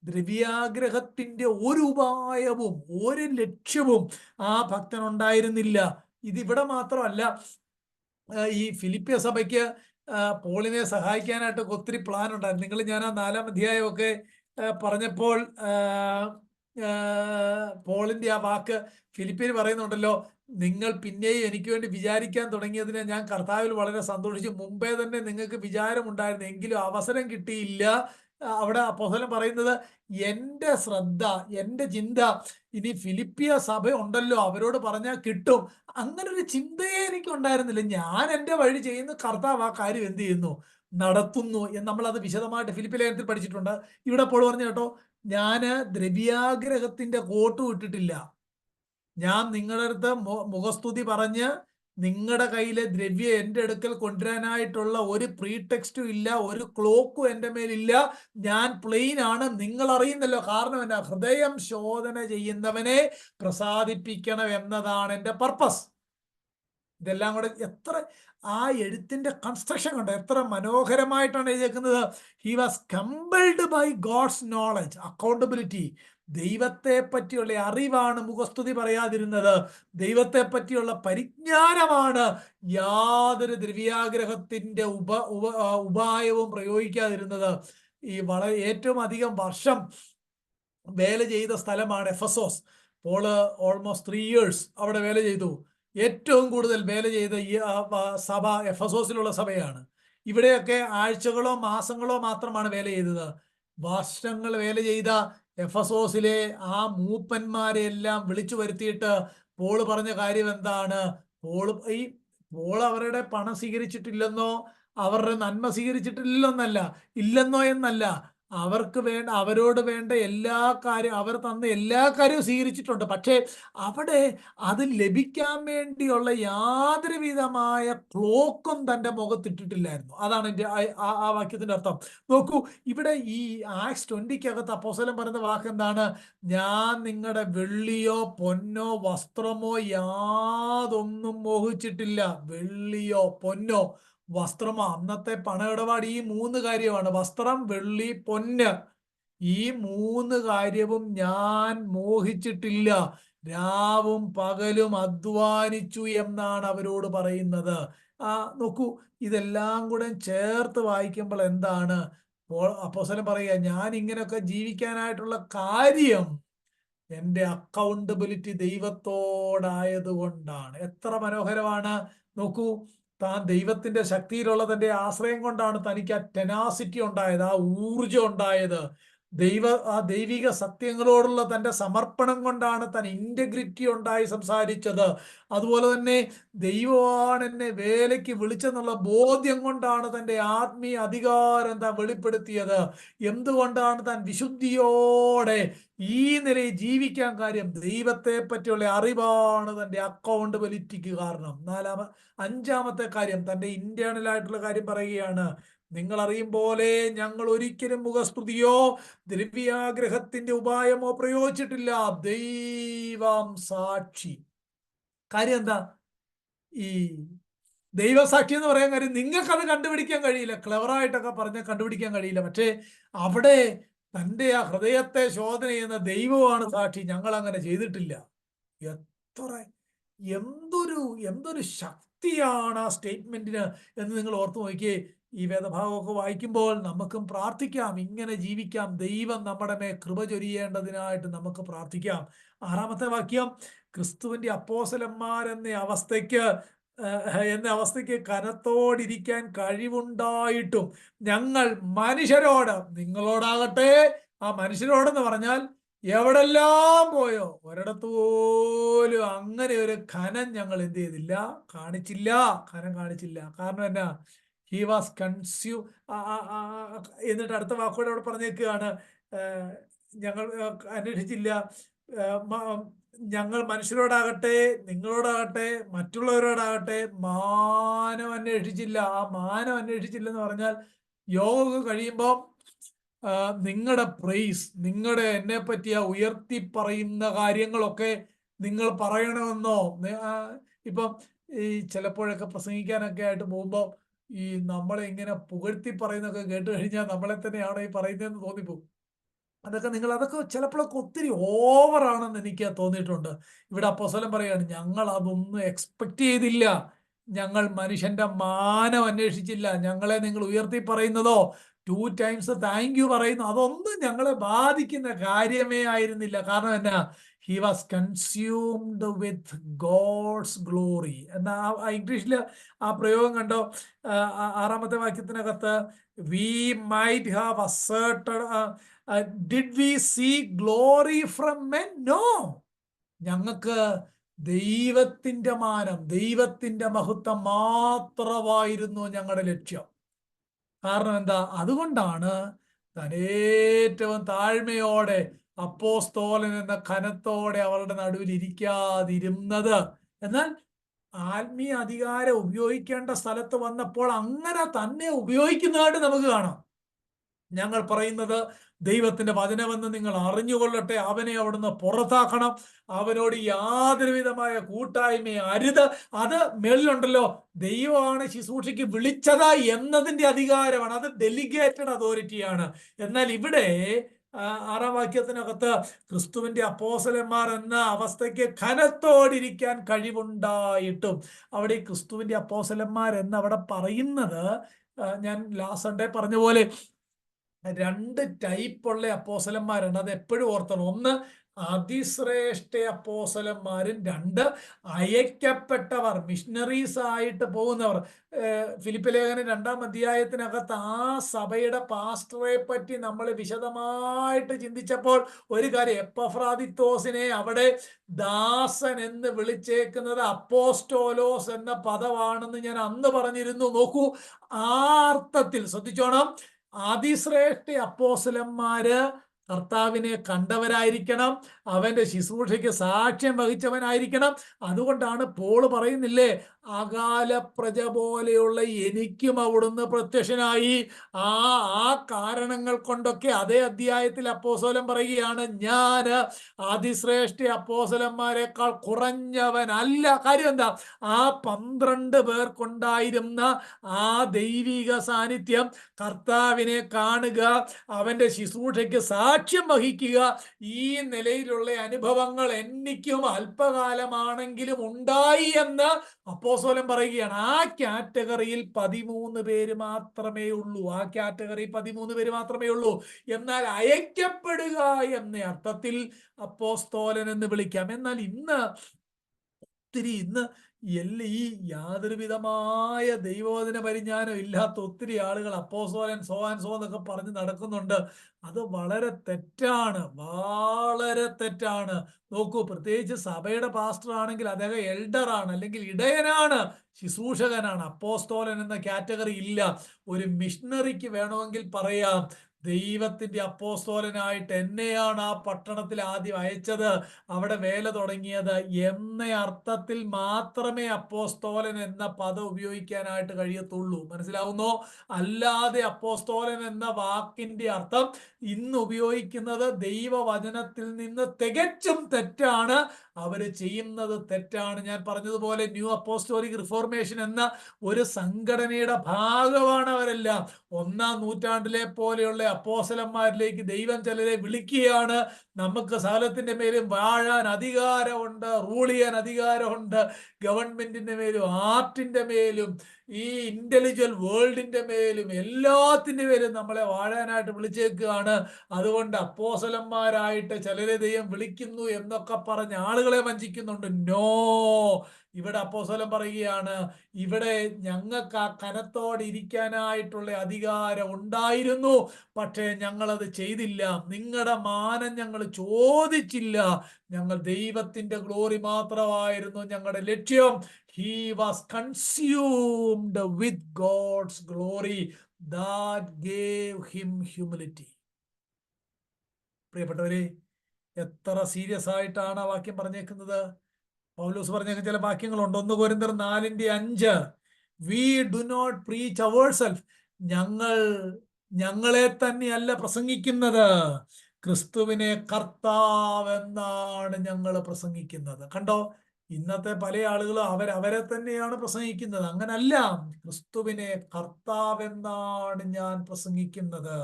ദ്രവ്യാഗ്രഹത്തിന്റെ ഒരു ഉപായവും ഒരു ലക്ഷ്യവും ആ ഭക്തനുണ്ടായിരുന്നില്ല. ഇതിവിടെ മാത്രമല്ല, ഈ ഫിലിപ്പിയ സഭയ്ക്ക് പോളിനെ സഹായിക്കാനായിട്ട് ഒത്തിരി പ്ലാൻ ഉണ്ടായിരുന്നു. നിങ്ങൾ ഞാൻ ആ 4-ാം അധ്യായമൊക്കെ പറഞ്ഞപ്പോൾ പോളിന്റെ ആ വാക്ക് ഫിലിപ്പിയർ പറയുന്നുണ്ടല്ലോ, നിങ്ങൾ പിന്നെയും എനിക്ക് വേണ്ടി വിചാരിക്കാൻ തുടങ്ങിയതിനെ ഞാൻ കർത്താവിൽ വളരെ സന്തോഷിച്ചു. മുമ്പേ തന്നെ നിങ്ങൾക്ക് വിചാരമുണ്ടായിരുന്നു, എങ്കിലും അവസരം കിട്ടിയില്ല. അവിടെ അപ്പോസ്തലൻ പറയുന്നത്, എൻ്റെ ശ്രദ്ധ, എൻ്റെ ചിന്ത ഇനി ഫിലിപ്പിയ സഭ ഉണ്ടല്ലോ, അവരോട് പറഞ്ഞാൽ കിട്ടും, അങ്ങനെ ഒരു ചിന്തയെ എനിക്ക് ഉണ്ടായിരുന്നില്ല. ഞാൻ എൻ്റെ വഴി ചെയ്യുന്നു, കർത്താവ് ആ കാര്യം എന്ത് ചെയ്യുന്നു, നടത്തുന്നു എന്ന് നമ്മളത് വിശദമായിട്ട് ഫിലിപ്പി ലേഖനത്തിൽ പഠിച്ചിട്ടുണ്ട്. ഇവിടെ പോൾ പറഞ്ഞു കേട്ടോ, ഞാന് ദ്രവ്യാഗ്രഹത്തിന്റെ കോട്ട് വിട്ടിട്ടില്ല. ഞാൻ നിങ്ങളുടെ അടുത്ത് മുഖസ്തുതി പറഞ്ഞ് നിങ്ങളുടെ കയ്യിലെ ദ്രവ്യം എൻ്റെ അടുക്കൽ കൊണ്ടുവരാനായിട്ടുള്ള ഒരു പ്രീടെക്സ്റ്റും ഇല്ല, ഒരു ക്ലോക്കും എൻ്റെ മേലില്ല. ഞാൻ പ്ലെയിൻ ആണ്. നിങ്ങൾ അറിയുന്നല്ലോ. കാരണം എന്നാ? ഹൃദയം ശോധന ചെയ്യുന്നവനെ പ്രസാദിപ്പിക്കണം എന്നതാണ് എൻ്റെ പർപ്പസ്. ഇതെല്ലാം കൂടെ എത്ര ആ എഴുത്തിന്റെ കൺസ്ട്രക്ഷൻ കണ്ടോ, എത്ര മനോഹരമായിട്ടാണ് എഴുതിയേക്കുന്നത്. He was compelled by God's knowledge, accountability. ദൈവത്തെ പറ്റിയുള്ള അറിവാണ് മുഖസ്തുതി പറയാതിരുന്നത്. ദൈവത്തെ പറ്റിയുള്ള പരിജ്ഞാനമാണ് യാതൊരു ദ്രവ്യാഗ്രഹത്തിന്റെ ഉപായവും പ്രയോഗിക്കാതിരുന്നത്. ഈ വളരെ ഏറ്റവും അധികം വർഷം വേല ചെയ്ത സ്ഥലമാണ് എഫസോസ്. പോള് ഓൾമോസ്റ്റ് 3 years അവിടെ വേല ചെയ്തു. ഏറ്റവും കൂടുതൽ വേല ചെയ്ത ഈ സഭ എഫസോസിലുള്ള സഭയാണ്. ഇവിടെയൊക്കെ ആഴ്ചകളോ മാസങ്ങളോ മാത്രമാണ് വേല ചെയ്തത്. വർഷങ്ങൾ വേല ചെയ്ത എഫസോസിലെ ആ മൂപ്പന്മാരെ എല്ലാം വിളിച്ചു വരുത്തിയിട്ട് പോള് പറഞ്ഞ കാര്യം എന്താണ്? പോൾ അവരുടെ പണം സ്വീകരിച്ചിട്ടില്ലെന്നോ അവരുടെ നന്മ ഇല്ലെന്നോ എന്നല്ല, അവരോട് വേണ്ട എല്ലാ കാര്യം, അവർ തന്ന എല്ലാ കാര്യവും സ്വീകരിച്ചിട്ടുണ്ട്. പക്ഷേ അവിടെ അത് ലഭിക്കാൻ വേണ്ടിയുള്ള യാതൊരു വിധമായ ക്ലോക്കും തൻ്റെ മുഖത്തിട്ടിട്ടില്ലായിരുന്നു. അതാണ് എൻ്റെ ആ വാക്യത്തിന്റെ അർത്ഥം. നോക്കൂ, ഇവിടെ ഈ ആക്സ് 20-ക്കകത്ത് അപ്പോസ്തലൻ പറയുന്ന വാക്ക് എന്താണ്? ഞാൻ നിങ്ങളുടെ വെള്ളിയോ പൊന്നോ വസ്ത്രമോ യാതൊന്നും മോഹിച്ചിട്ടില്ല. വെള്ളിയോ പൊന്നോ വസ്ത്രമോ, അന്നത്തെ പണമിടപാട് ഈ 3 കാര്യമാണ്: വസ്ത്രം, വെള്ളി, പൊന്ന്. ഈ 3 കാര്യവും ഞാൻ മോഹിച്ചിട്ടില്ല. രാവും പകലും അധ്വാനിച്ചു എന്നാണ് അവരോട് പറയുന്നത്. നോക്കൂ, ഇതെല്ലാം കൂടെ ചേർത്ത് വായിക്കുമ്പോൾ എന്താണ് അപ്പോസ്തലൻ പറയുക? ഞാൻ ഇങ്ങനെയൊക്കെ ജീവിക്കാനായിട്ടുള്ള കാര്യം എൻ്റെ അക്കൗണ്ടബിലിറ്റി ദൈവത്തോടായതുകൊണ്ടാണ്. എത്ര മനോഹരമാണ്! നോക്കൂ, താൻ ദൈവത്തിന്റെ ശക്തിയിലുള്ള തന്റെ ആശ്രയം കൊണ്ടാണ് തനിക്ക് ആ ടെനാസിറ്റി ഉണ്ടായത്, ആ ഊർജം ഉണ്ടായത്. ദൈവിക സത്യങ്ങളോടുള്ള തന്റെ സമർപ്പണം കൊണ്ടാണ് താൻ ഇന്റഗ്രിറ്റി ഉണ്ടായി സംസാരിച്ചത്. അതുപോലെ തന്നെ ദൈവമാണ് എന്നെ വേലയ്ക്ക് വിളിച്ചെന്നുള്ള ബോധ്യം കൊണ്ടാണ് തന്റെ ആത്മീയ അധികാരം താൻ വെളിപ്പെടുത്തിയത്. എന്തുകൊണ്ടാണ് താൻ വിശുദ്ധിയോടെ ഈ നിലയിൽ ജീവിക്കാൻ കാര്യം? ദൈവത്തെ പറ്റിയുള്ള അറിവാണ് തന്റെ അക്കൗണ്ടബിലിറ്റിക്ക് കാരണം. 5-ാമത്തെ കാര്യം, തന്റെ ഇന്റേണൽ ആയിട്ടുള്ള കാര്യം പറയുകയാണ്. നിങ്ങൾ അറിയും പോലെ ഞങ്ങൾ ഒരിക്കലും മുഖസ്തുതിയോ ദ്രവ്യാഗ്രഹത്തിന്റെ ഉപായമോ പ്രയോഗിച്ചിട്ടില്ല. ദൈവം സാക്ഷി. കാര്യം എന്താ? ഈ ദൈവസാക്ഷി എന്ന് പറയാൻ കാര്യം, നിങ്ങൾക്കത് കണ്ടുപിടിക്കാൻ കഴിയില്ല. ക്ലെവറായിട്ടൊക്കെ പറഞ്ഞാൽ കണ്ടുപിടിക്കാൻ കഴിയില്ല. പക്ഷേ അവിടെ തൻ്റെ ആ ഹൃദയത്തെ ശോധന ചെയ്യുന്ന ദൈവമാണ് സാക്ഷി. ഞങ്ങൾ അങ്ങനെ ചെയ്തിട്ടില്ല. എന്തൊരു ശക്തിയാണ് ആ സ്റ്റേറ്റ്മെന്റിന് എന്ന് നിങ്ങൾ ഓർത്തു നോക്കിയേ. ഈ വേദഭാഗമൊക്കെ വായിക്കുമ്പോൾ നമുക്കും പ്രാർത്ഥിക്കാം, ഇങ്ങനെ ജീവിക്കാം. ദൈവം നമ്മുടെ മേൽ കൃപ ചൊരിയേണ്ടതിനായിട്ട് നമുക്ക് പ്രാർത്ഥിക്കാം. 6-ാമത്തെ വാക്യം, ക്രിസ്തുവിന്റെ അപ്പോസ്തലന്മാരെന്ന അവസ്ഥയ്ക്ക് കനത്തോടിരിക്കാൻ കഴിവുണ്ടായിട്ടും ഞങ്ങൾ മനുഷ്യരോട്, നിങ്ങളോടാകട്ടെ, ആ മനുഷ്യരോടെന്ന് പറഞ്ഞാൽ എവിടെല്ലാം പോയോ ഒരിടത്ത് പോലും അങ്ങനെ ഒരു ഖനം ഞങ്ങൾ എന്ത് ചെയ്തില്ല, ഖനം കാണിച്ചില്ല. കാരണം എന്നാ? ഹി വാസ് എന്നിട്ട് അടുത്ത വാക്കോടെ അവിടെ പറഞ്ഞേക്കുകയാണ്, ഞങ്ങൾ അന്വേഷിച്ചില്ല, ഞങ്ങൾ മനുഷ്യരോടാകട്ടെ, നിങ്ങളോടാകട്ടെ, മറ്റുള്ളവരോടാകട്ടെ മാനം അന്വേഷിച്ചില്ല. ആ മാനം അന്വേഷിച്ചില്ലെന്ന് പറഞ്ഞാൽ യോഗ കഴിയുമ്പോൾ നിങ്ങളുടെ പ്രൈസ്, നിങ്ങളുടെ എന്നെ പറ്റിയ ഉയർത്തി പറയുന്ന കാര്യങ്ങളൊക്കെ നിങ്ങൾ പറയണമെന്നോ. ഇപ്പം ഈ ചിലപ്പോഴൊക്കെ പ്രസംഗിക്കാനൊക്കെ ആയിട്ട് പോകുമ്പോൾ ഈ നമ്മളെ ഇങ്ങനെ പുകഴ്ത്തി പറയുന്നൊക്കെ കേട്ട് കഴിഞ്ഞാൽ നമ്മളെ തന്നെയാണോ ഈ പറയുന്നതെന്ന് തോന്നിപ്പോകും. അതൊക്കെ ചിലപ്പോഴൊക്കെ ഒത്തിരി ഓവറാണെന്ന് എനിക്ക് തോന്നിയിട്ടുണ്ട്. ഇവിടെ അപ്പോസ്തലൻ പറയാണ്, ഞങ്ങൾ അതൊന്നും എക്സ്പെക്ട് ചെയ്തില്ല. ഞങ്ങൾ മനുഷ്യന്റെ മാനം അന്വേഷിച്ചില്ല. ഞങ്ങളെ നിങ്ങൾ ഉയർത്തി പറയുന്നതോ 2 ടൈംസ് താങ്ക് യു പറയുന്നു, അതൊന്നും ഞങ്ങളെ ബാധിക്കുന്ന കാര്യമേ ആയിരുന്നില്ല. കാരണം എന്നാ, he was consumed with God's glory എന്ന ഇംഗ്ലീഷിൽ ആ പ്രയോഗം കണ്ടോ? 6-ാമത്തെ വാക്യത്തിനകത്ത് we might have asserted did we see glory from men? No. ഞങ്ങൾക്ക് ദൈവത്തിന്റെ മാനം, ദൈവത്തിന്റെ മഹത്വം മാത്രമായിരുന്നു ഞങ്ങളുടെ ലക്ഷ്യം. കാരണം എന്താ? അതുകൊണ്ടാണ് താൻ ഏറ്റവും താഴ്മയോടെ അപ്പോസ്തോലൻ എന്ന ഘനത്തോടെ അവരുടെ നടുവിൽ ഇരിക്കാതിരുന്നത്. എന്നാൽ ആത്മീയ അധികാരം ഉപയോഗിക്കേണ്ട സ്ഥലത്ത് വന്നപ്പോൾ അങ്ങനെ തന്നെ ഉപയോഗിക്കുന്നതായിട്ട് നമുക്ക് കാണാം. ഞങ്ങൾ പറയുന്നത് ദൈവത്തിന്റെ വചനമെന്ന് നിങ്ങൾ അറിഞ്ഞുകൊള്ളട്ടെ, അവനെ അവിടുന്ന് പുറത്താക്കണം, അവനോട് യാതൊരു വിധമായ കൂട്ടായ്മ അരുത്. അത് മേളിലുണ്ടല്ലോ, ദൈവമാണ് ശുശ്രൂഷയ്ക്ക് വിളിച്ചത് എന്നതിന്റെ അധികാരമാണ്, അത് ഡെലിഗേറ്റഡ് അതോറിറ്റിയാണ്. എന്നാൽ ഇവിടെ 6-ാം വാക്യത്തിനകത്ത് ക്രിസ്തുവിന്റെ അപ്പോസ്തലന്മാർ എന്ന അവസ്ഥയ്ക്ക് ഘനത്തോടിരിക്കാൻ കഴിവുണ്ടായിട്ടും, അവിടെ ക്രിസ്തുവിന്റെ അപ്പോസ്തലന്മാർ എന്ന് അവിടെ പറയുന്നത്, ഞാൻ ലാസ്റ്റ് സൺഡേ പറഞ്ഞ പോലെ 2 ടൈപ്പുള്ള അപ്പോസ്തലന്മാരുണ്ട്. അത് എപ്പോഴും ഓർത്തണം. ഒന്ന് അതിശ്രേഷ്ഠ അപ്പോസ്തലന്മാരും, 2 അയക്കപ്പെട്ടവർ, മിഷണറീസ് ആയിട്ട് പോകുന്നവർ. ഫിലിപ്പ് ലേഖനം 2-ാം അധ്യായത്തിനകത്ത് ആ സഭയുടെ പാസ്റ്ററെ പറ്റി നമ്മൾ വിശദമായിട്ട് ചിന്തിച്ചപ്പോൾ ഒരു കാര്യം, എപ്പഫ്രാദിത്തോസിനെ അവിടെ ദാസൻ എന്ന് വിളിച്ചേക്കുന്നത് അപ്പോസ്റ്റോലോസ് എന്ന പദമാണെന്ന് ഞാൻ അന്ന് പറഞ്ഞിരുന്നു. നോക്കൂ, ആ അർത്ഥത്തിൽ ശ്രദ്ധിച്ചോണം. അതിശ്രേഷ്ഠ അപ്പോസ്തലന്മാര് കർത്താവിനെ കണ്ടവരായിരിക്കണം, അവന്റെ ശുശ്രൂഷയ്ക്ക് സാക്ഷ്യം വഹിച്ചവനായിരിക്കണം. അതുകൊണ്ടാണ് പോൾ പറയുന്നില്ലേ, അകാല പ്രജ പോലെയുള്ള എനിക്കും അവിടുന്ന് പ്രത്യക്ഷനായി. ആ കാരണങ്ങൾ കൊണ്ടൊക്കെ അതേ അധ്യായത്തിൽ അപ്പോസ്തലൻ പറയുകയാണ്, ഞാൻ അതിശ്രേഷ്ഠ അപ്പോസ്തലന്മാരെക്കാൾ കുറഞ്ഞവനല്ല. കാര്യം എന്താ? ആ 12 പേർക്കുണ്ടായിരുന്ന ആ ദൈവിക സാന്നിധ്യം, കർത്താവിനെ കാണുക, അവന്റെ ശുശ്രൂഷയ്ക്ക് സാക്ഷ്യം വഹിക്കുക, ഈ നിലയിലുള്ള അനുഭവങ്ങൾ എനിക്കും അല്പകാലമാണെങ്കിലും ഉണ്ടായി എന്ന് അപ്പോസ്തലൻ പറയുകയാണ്. ആ കാറ്റഗറിയിൽ 13 പേര് മാത്രമേ ഉള്ളൂ. ആ കാറ്റഗറി 13 പേര് മാത്രമേ ഉള്ളൂ. എന്നാൽ അയക്കപ്പെടുക എന്ന അർത്ഥത്തിൽ അപ്പോസ്തലൻ എന്ന് വിളിക്കാം. എന്നാൽ ഇന്ന് ഈ യാതൊരു വിധമായ ദൈവവചന പരിജ്ഞാനം ഇല്ലാത്ത ഒത്തിരി ആളുകൾ അപ്പോസ്തലൻ സോ ആൻഡ് സോ എന്നൊക്കെ പറഞ്ഞ് നടക്കുന്നുണ്ട്. അത് വളരെ തെറ്റാണ്, വളരെ തെറ്റാണ്. നോക്കൂ, പ്രത്യേകിച്ച് സഭയുടെ പാസ്റ്റർ ആണെങ്കിൽ അദ്ദേഹം എൽഡറാണ്, അല്ലെങ്കിൽ ഇടയനാണ്, ശുശ്രൂഷകനാണ്. അപ്പോസ്തലൻ എന്ന കാറ്റഗറി ഇല്ല. ഒരു മിഷണറിക്ക് വേണമെങ്കിൽ പറയാം, ദൈവത്തിന്റെ അപ്പോസ്തലനായിട്ട് എന്നെയാണ് ആ പട്ടണത്തിൽ ആദ്യം അയച്ചത്, അവിടെ വേല തുടങ്ങിയത് എന്ന അർത്ഥത്തിൽ മാത്രമേ അപ്പോസ്തലൻ എന്ന പദം ഉപയോഗിക്കാനായിട്ട് കഴിയത്തുള്ളൂ. മനസ്സിലാവുന്നോ? അല്ലാതെ അപ്പോസ്തലൻ എന്ന വാക്കിന്റെ അർത്ഥം ഇന്ന് ഉപയോഗിക്കുന്നത് ദൈവവചനത്തിൽ നിന്ന് തികച്ചും തെറ്റാണ്. അവര് ചെയ്യുന്നത് തെറ്റാണ്. ഞാൻ പറഞ്ഞതുപോലെ ന്യൂ അപ്പോസ്റ്റോലിക് റിഫോർമേഷൻ എന്ന ഒരു സംഘടനയുടെ ഭാഗമാണ് അവരെല്ലാം. 1-ാം നൂറ്റാണ്ടിലെ പോലെയുള്ള അപ്പോസ്തലന്മാരിലേക്ക് ദൈവം ചിലരെ വിളിക്കുകയാണ്. നമുക്ക് സകലത്തിന്റെ മേലും വാഴാൻ അധികാരമുണ്ട്, റൂൾ ചെയ്യാൻ അധികാരമുണ്ട്, ഗവൺമെന്റിന്റെ മേലും ആർട്ടിന്റെ മേലും ഈ ഇന്റലിജുവൽ വേൾഡിന്റെ മേലും എല്ലാത്തിന്റെ മേലും നമ്മളെ വാഴാനായിട്ട് വിളിച്ചേക്കുകയാണ്. അതുകൊണ്ട് അപ്പോസ്തലന്മാരായിട്ട് ചിലരെ ദൈവം വിളിക്കുന്നു എന്നൊക്കെ പറഞ്ഞ് ആളുകളെ വഞ്ചിക്കുന്നുണ്ട്. നോ, ഇവിടെ അപ്പോസ്തലൻ പറയുകയാണ്, ഇവിടെ ഞങ്ങൾക്ക് ആ കനത്തോടെ ഇരിക്കാനായിട്ടുള്ള അധികാരം ഉണ്ടായിരുന്നു, പക്ഷേ ഞങ്ങളത് ചെയ്തില്ല. നിങ്ങളുടെ മാനം ഞങ്ങൾ ചോദിച്ചില്ല. ഞങ്ങൾ ദൈവത്തിന്റെ ഗ്ലോറി മാത്രമായിരുന്നു ഞങ്ങളുടെ ലക്ഷ്യം. He was consumed with God's glory that gave him humility. പ്രിയപ്പെട്ടവരെ, എത്ര സീരിയസ് ആയിട്ടാണ് ആ വാക്യം പറഞ്ഞേക്കുന്നത്. പൗലോസ് പറഞ്ഞേക്കുന്ന ചില വാക്യങ്ങളുണ്ട്. 1 കൊരിന്ത്യർ 4:5. We do not preach ourself. ഞങ്ങളെ തന്നെയല്ല പ്രസംഗിക്കുന്നത്, ക്രിസ്തുവിനെ കർത്താവെന്നാണ് ഞങ്ങൾ പ്രസംഗിക്കുന്നത്. കണ്ടോ, ഇന്നത്തെ പല ആളുകളും അവരെ തന്നെയാണ് പ്രസംഗിക്കുന്നത്. അങ്ങനല്ല, ക്രിസ്തുവിനെ കർത്താവെന്നാണ് ഞാൻ പ്രസംഗിക്കുന്നത്.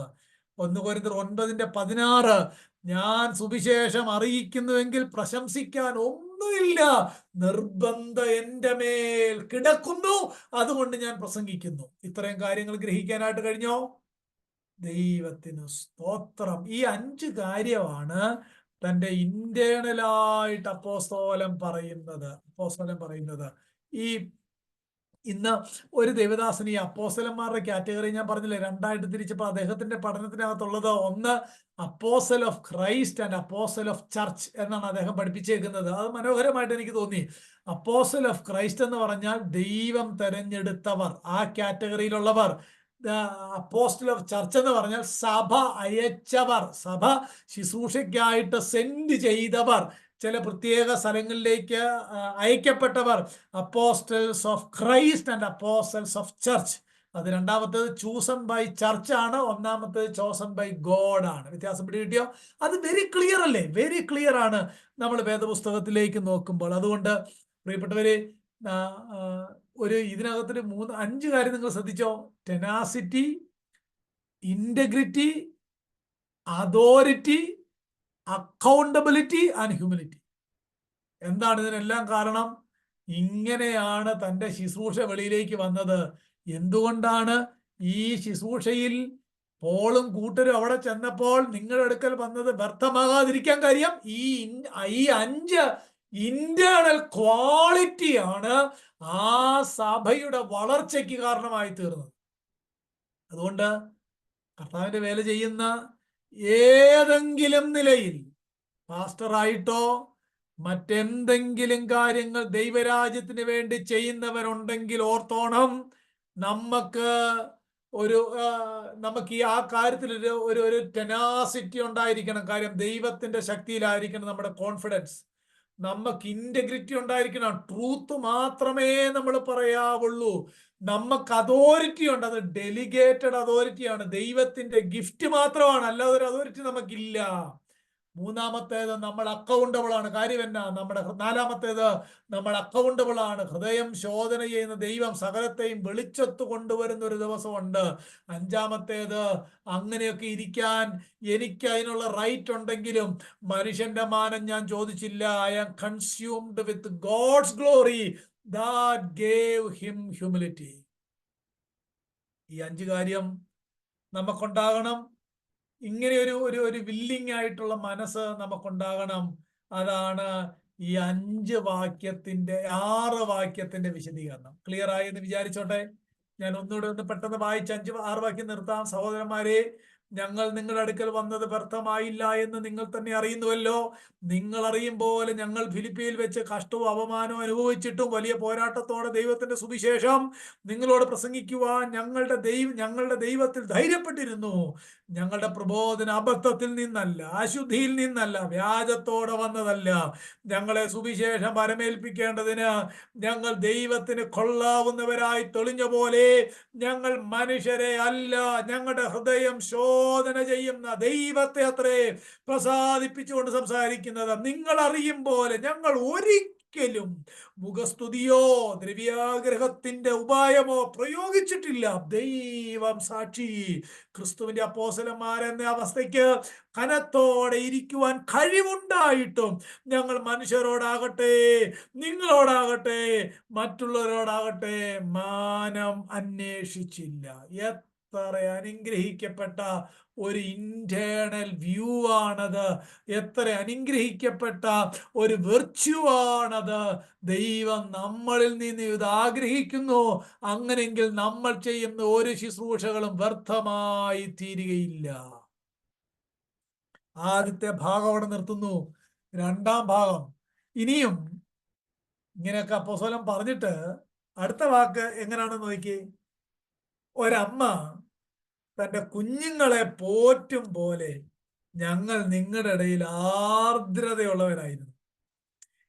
1 കൊരിന്ത്യർ 9:16. ഞാൻ സുവിശേഷം അറിയിക്കുന്നുവെങ്കിൽ പ്രശംസിക്കാൻ ഒന്നുമില്ല, നിർബന്ധം എന്റെ മേൽ കിടക്കുന്നു, അതുകൊണ്ട് ഞാൻ പ്രസംഗിക്കുന്നു. ഇത്രയും കാര്യങ്ങൾ ഗ്രഹിക്കാനായിട്ട് കഴിഞ്ഞോ? ദൈവത്തിന് സ്തോത്രം. ഈ 5 കാര്യമാണ് തന്റെ ഇന്റേണലായിട്ട് അപ്പോസ്തലൻ പറയുന്നത്. ഈ ഇന്ന് ഒരു ദേവദാസൻ ഈ അപ്പോസ്തലന്മാരുടെ കാറ്റഗറി ഞാൻ പറഞ്ഞില്ലേ, 2ആയിട്ട് തിരിച്ചപ്പോൾ അദ്ദേഹത്തിന്റെ പഠനത്തിനകത്തുള്ളത്, ഒന്ന് apostle of Christ and apostle of church എന്നാണ് അദ്ദേഹം പഠിപ്പിച്ചേക്കുന്നത്. അത് മനോഹരമായിട്ട് എനിക്ക് തോന്നി. അപ്പോസ്റ്റൽ ഓഫ് ക്രൈസ്റ്റ് എന്ന് പറഞ്ഞാൽ ദൈവം തെരഞ്ഞെടുത്തവർ, ആ കാറ്റഗറിയിലുള്ളവർ. അപ്പോസ്റ്റൽ ഓഫ് ചർച്ച് എന്ന് പറഞ്ഞാൽ സഭ അയച്ചവർ, സഭ ശുശ്രൂഷയ്ക്കായിട്ട് സെൻഡ് ചെയ്തവർ, ചില പ്രത്യേക സ്ഥലങ്ങളിലേക്ക് അയക്കപ്പെട്ടവർ. Apostles of Christ and apostles of church. അത് രണ്ടാമത്തേത് ചൂസൺ ബൈ ചർച്ച് ആണ്, ഒന്നാമത്തേത് ചോസൺ ബൈ ഗോഡ് ആണ്. വ്യത്യാസം പിടികിട്ടിയോ? അത് വെരി ക്ലിയർ അല്ലേ? വെരി ക്ലിയർ ആണ് നമ്മൾ വേദപുസ്തകത്തിലേക്ക് നോക്കുമ്പോൾ. അതുകൊണ്ട് പ്രിയപ്പെട്ടവരെ, ഇതിനകത്തൊരു 5 കാര്യം നിങ്ങൾ ശ്രദ്ധിച്ചോ. Tenacity, integrity, authority, accountability and humility. എന്താണ് ഇതിനെല്ലാം കാരണം? ഇങ്ങനെയാണ് തൻ്റെ ശുശ്രൂഷ വെളിയിലേക്ക് വന്നത്. എന്തുകൊണ്ടാണ് ഈ ശുശ്രൂഷയിൽ പോളും കൂട്ടരും അവിടെ ചെന്നപ്പോൾ നിങ്ങളുടെ അടുക്കൽ വന്നത് വ്യർത്ഥമാകാതിരിക്കാൻ കാര്യം ഈ 5 ഇന്റേണൽ ക്വാളിറ്റിയാണ് ആ സഭയുടെ വളർച്ചയ്ക്ക് കാരണമായി തീർന്നത്. അതുകൊണ്ട് കർത്താവിന്റെ വേല ചെയ്യുന്ന ഏതെങ്കിലും നിലയിൽ പാസ്റ്ററായിട്ടോ മറ്റെന്തെങ്കിലും കാര്യങ്ങൾ ദൈവരാജ്യത്തിന് വേണ്ടി ചെയ്യുന്നവരുണ്ടെങ്കിൽ ഓർത്തോണം, നമുക്ക് ഈ ആ കാര്യത്തിൽ ഒരു ടെനാസിറ്റി ഉണ്ടായിരിക്കണം. കാര്യം ദൈവത്തിന്റെ ശക്തിയിലായിരിക്കണം നമ്മുടെ കോൺഫിഡൻസ്. നമുക്ക് ഇന്റഗ്രിറ്റി ഉണ്ടായിരിക്കണം. ട്രൂത്ത് മാത്രമേ നമ്മൾ പറയാവുള്ളൂ. നമുക്ക് അതോറിറ്റി ഉണ്ട്, അത് ഡെലിഗേറ്റഡ് അതോറിറ്റിയാണ്, ദൈവത്തിന്റെ ഗിഫ്റ്റ് മാത്രമാണ്, അല്ലാതെ ഒരു അതോറിറ്റി നമുക്കില്ല. മൂന്നാമത്തേത് നമ്മൾ അക്കൗണ്ടബിൾ ആണ്. കാര്യം എന്നാ? നാലാമത്തേത് നമ്മൾ അക്കൗണ്ടബിൾ ആണ്. ഹൃദയം ശോധന ചെയ്യുന്ന ദൈവം സകലത്തെയും വെളിച്ചത്ത് കൊണ്ടുവരുന്ന ഒരു ദിവസമുണ്ട്. 5-മത്തേത്, അങ്ങനെയൊക്കെ ഇരിക്കാൻ എനിക്ക് അതിനുള്ള റൈറ്റ് ഉണ്ടെങ്കിലും മനുഷ്യന്റെ മാനം ഞാൻ ചോദിച്ചില്ല. I am consumed with God's glory that gave him humility. ഈ 5 കാര്യം നമുക്കുണ്ടാകണം. ഇങ്ങനെ ഒരു വില്ലിങ് ആയിട്ടുള്ള മനസ്സ് നമുക്കുണ്ടാകണം. അതാണ് ഈ 6 വാക്യത്തിന്റെ വിശദീകരണം. ക്ലിയർ ആയി എന്ന് വിചാരിച്ചോട്ടെ. ഞാൻ ഒന്നുകൂടെ പെട്ടെന്ന് വായിച്ച് 5-6 വാക്യം നിർത്താം. സഹോദരന്മാരെ, ഞങ്ങൾ നിങ്ങളുടെ അടുക്കൽ വന്നത് വ്യർത്ഥമായില്ല എന്ന് നിങ്ങൾ തന്നെ അറിയുന്നുവല്ലോ. നിങ്ങൾ അറിയും പോലെ ഞങ്ങൾ ഫിലിപ്പിയിൽ വെച്ച് കഷ്ടവും അപമാനവും അനുഭവിച്ചിട്ടും വലിയ പോരാട്ടത്തോടെ ദൈവത്തിന്റെ സുവിശേഷം നിങ്ങളോട് പ്രസംഗിക്കുവാൻ ഞങ്ങളുടെ ദൈവത്തിൽ ധൈര്യപ്പെട്ടിരുന്നു. ഞങ്ങളുടെ പ്രബോധന അബദ്ധത്തിൽ നിന്നല്ല, അശുദ്ധിയിൽ നിന്നല്ല, വ്യാജത്തോടെ വന്നതല്ല. ഞങ്ങളെ സുവിശേഷം പരമേൽപ്പിക്കേണ്ടതിന് ഞങ്ങൾ ദൈവത്തിന് കൊള്ളാവുന്നവരായി തെളിഞ്ഞ പോലെ ഞങ്ങൾ മനുഷ്യരെ അല്ല, ഞങ്ങളുടെ ഹൃദയം ശോധന ചെയ്യുന്ന ദൈവത്തെ അത്രേ പ്രസാദിപ്പിച്ചുകൊണ്ട് സംസാരിക്കുന്നത്. നിങ്ങൾ അറിയും പോലെ ഞങ്ങൾ ഒരിക്കലും മുഖസ്തുതിയോ ദ്രവ്യാഗ്രഹത്തിന്റെ ഉപായമോ പ്രയോഗിച്ചിട്ടില്ല. ദൈവം സാക്ഷി, ക്രിസ്തുവിന്റെ അപ്പോസ്തലന്മാരെന്ന അവസ്ഥയ്ക്ക് കനത്തോടെ ഇരിക്കുവാൻ കഴിവുണ്ടായിട്ടും ഞങ്ങൾ മനുഷ്യരോടാകട്ടെ, നിങ്ങളോടാകട്ടെ, മറ്റുള്ളവരോടാകട്ടെ മാനം അന്വേഷിച്ചില്ല. എത്ര അനുഗ്രഹിക്കപ്പെട്ട ഒരു ഇന്റേണൽ വ്യൂ ആണത്! എത്ര അനുഗ്രഹിക്കപ്പെട്ട ഒരു വെർച്യു ആണത്! ദൈവം നമ്മളിൽ നിന്ന് ഇത് ആഗ്രഹിക്കുന്നു. അങ്ങനെങ്കിൽ നമ്മൾ ചെയ്യുന്ന ഒരു ശുശ്രൂഷകളും വ്യർത്ഥമായി തീരുകയില്ല. ആദ്യത്തെ ഭാഗം അവിടെ നിർത്തുന്നു. 2-ാം ഭാഗം ഇനിയും ഇങ്ങനെയൊക്കെ അപ്പോസ്തലൻ പറഞ്ഞിട്ട് അടുത്ത വാക്ക് എങ്ങനെയാണെന്ന് നോക്കി. ഒരമ്മ തന്റെ കുഞ്ഞുങ്ങളെ പോറ്റും പോലെ ഞങ്ങൾ നിങ്ങളുടെ ഇടയിൽ ആർദ്രതയുള്ളവരായിരുന്നു.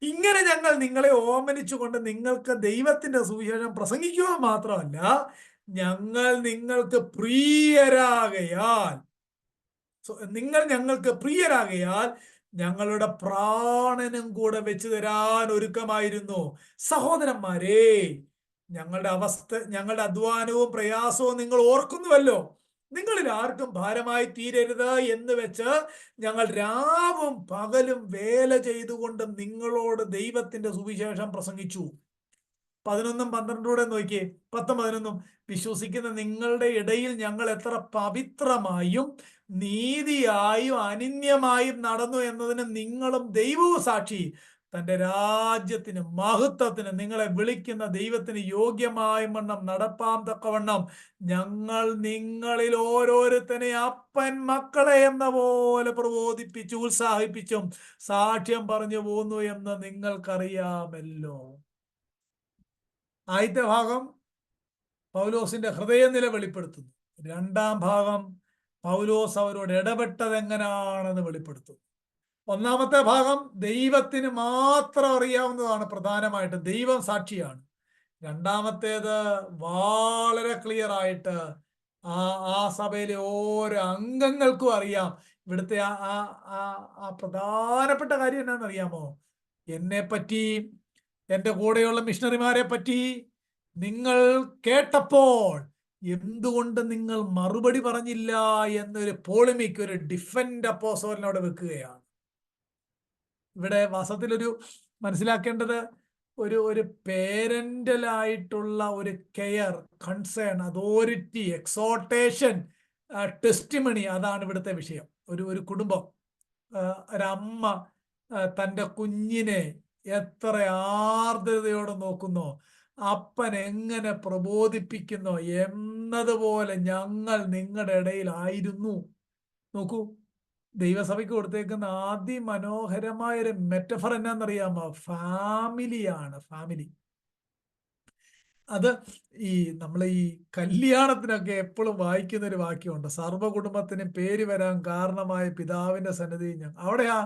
ഇങ്ങനെ ഞങ്ങൾ നിങ്ങളെ ഓമനിച്ചുകൊണ്ട് നിങ്ങൾക്ക് ദൈവത്തിന്റെ സുവിശേഷം പ്രസംഗിക്കുക മാത്രമല്ല, ഞങ്ങൾ നിങ്ങൾക്ക് പ്രിയരാകയാൽ നിങ്ങൾ ഞങ്ങൾക്ക് പ്രിയരാകയാൽ ഞങ്ങളുടെ പ്രാണനും കൂടെ വെച്ചു തരാൻ ഒരുക്കമായിരുന്നു. സഹോദരന്മാരെ, ഞങ്ങളുടെ അധ്വാനവും പ്രയാസവും നിങ്ങൾ ഓർക്കുന്നുവല്ലോ. നിങ്ങളിൽ ആർക്കും ഭാരമായി തീരരുത് എന്ന് വെച്ച് ഞങ്ങൾ രാവും പകലും വേല ചെയ്തുകൊണ്ട് നിങ്ങളോട് ദൈവത്തിന്റെ സുവിശേഷം പ്രസംഗിച്ചു. 11 12 നോക്കിയേ. 10 11 വിശ്വസിക്കുന്ന നിങ്ങളുടെ ഇടയിൽ ഞങ്ങൾ എത്ര പവിത്രമായും നീതിയായും അനിന്യമായും നടന്നു എന്നതിന് നിങ്ങളും ദൈവവും സാക്ഷി. തന്റെ രാജ്യത്തിന് മഹത്വത്തിന് നിങ്ങളെ വിളിക്കുന്ന ദൈവത്തിന് യോഗ്യമായ വണ്ണം നടപ്പാൻ തക്കവണ്ണം ഞങ്ങൾ നിങ്ങളിൽ ഓരോരുത്തനെ അപ്പൻ മക്കളെ എന്ന പോലെ പ്രബോധിപ്പിച്ചു ഉത്സാഹിപ്പിച്ചും സാക്ഷ്യം പറഞ്ഞു പോന്നു എന്ന് നിങ്ങൾക്കറിയാമല്ലോ. ആദ്യത്തെ ഭാഗം പൗലോസിന്റെ ഹൃദയനില വെളിപ്പെടുത്തുന്നു. രണ്ടാം ഭാഗം പൗലോസ് അവരോട് ഇടപെട്ടത് എങ്ങനെയാണെന്ന് വെളിപ്പെടുത്തുന്നു. ഒന്നാമത്തെ ഭാഗം ദൈവത്തിന് മാത്രം അറിയാവുന്നതാണ്, പ്രധാനമായിട്ട് ദൈവം സാക്ഷിയാണ്. രണ്ടാമത്തേത് വളരെ ക്ലിയർ ആയിട്ട് ആ സഭയിലെ ഓരോ അംഗങ്ങൾക്കും അറിയാം. ഇവിടുത്തെ ആ പ്രധാനപ്പെട്ട കാര്യം എന്താണെന്നറിയാമോ? എന്നെ പറ്റി, എൻ്റെ കൂടെയുള്ള മിഷണറിമാരെ പറ്റി നിങ്ങൾ കേട്ടപ്പോൾ എന്തുകൊണ്ട് നിങ്ങൾ മറുപടി പറഞ്ഞില്ല എന്നൊരു പോളിമിക്, ഒരു ഡിഫൻഡ് അപ്പോസ്തലനോട് വെക്കുകയാണ്. ഇവിടെ വാസ്തവത്തിലൊരു മനസ്സിലാക്കേണ്ടത് ഒരു പേരന്റലായിട്ടുള്ള ഒരു care, concern, authority, exhortation, testimony, അതാണ് ഇവിടുത്തെ വിഷയം. ഒരു കുടുംബം, ഒരമ്മ തൻ്റെ കുഞ്ഞിനെ എത്ര ആർദ്രതയോടെ നോക്കുന്നോ, അപ്പൻ എങ്ങനെ പ്രബോധിപ്പിക്കുന്നു എന്നതുപോലെ ഞങ്ങൾ നിങ്ങളുടെ ഇടയിലായിരുന്നു. നോക്കൂ, ദൈവസഭയ്ക്ക് കൊടുത്തേക്കുന്ന അതിമനോഹരമായ ഒരു മെറ്റഫർ എന്നാന്നറിയാമോ? ഫാമിലിയാണ്. ഫാമിലി. അത് നമ്മൾ ഈ കല്യാണത്തിനൊക്കെ എപ്പോഴും വായിക്കുന്ന ഒരു വാക്യമുണ്ട്, സർവ്വകുടുംബത്തിന് പേര് വരാൻ കാരണമായ പിതാവിന്റെ സന്നിധി. അവിടെ ആ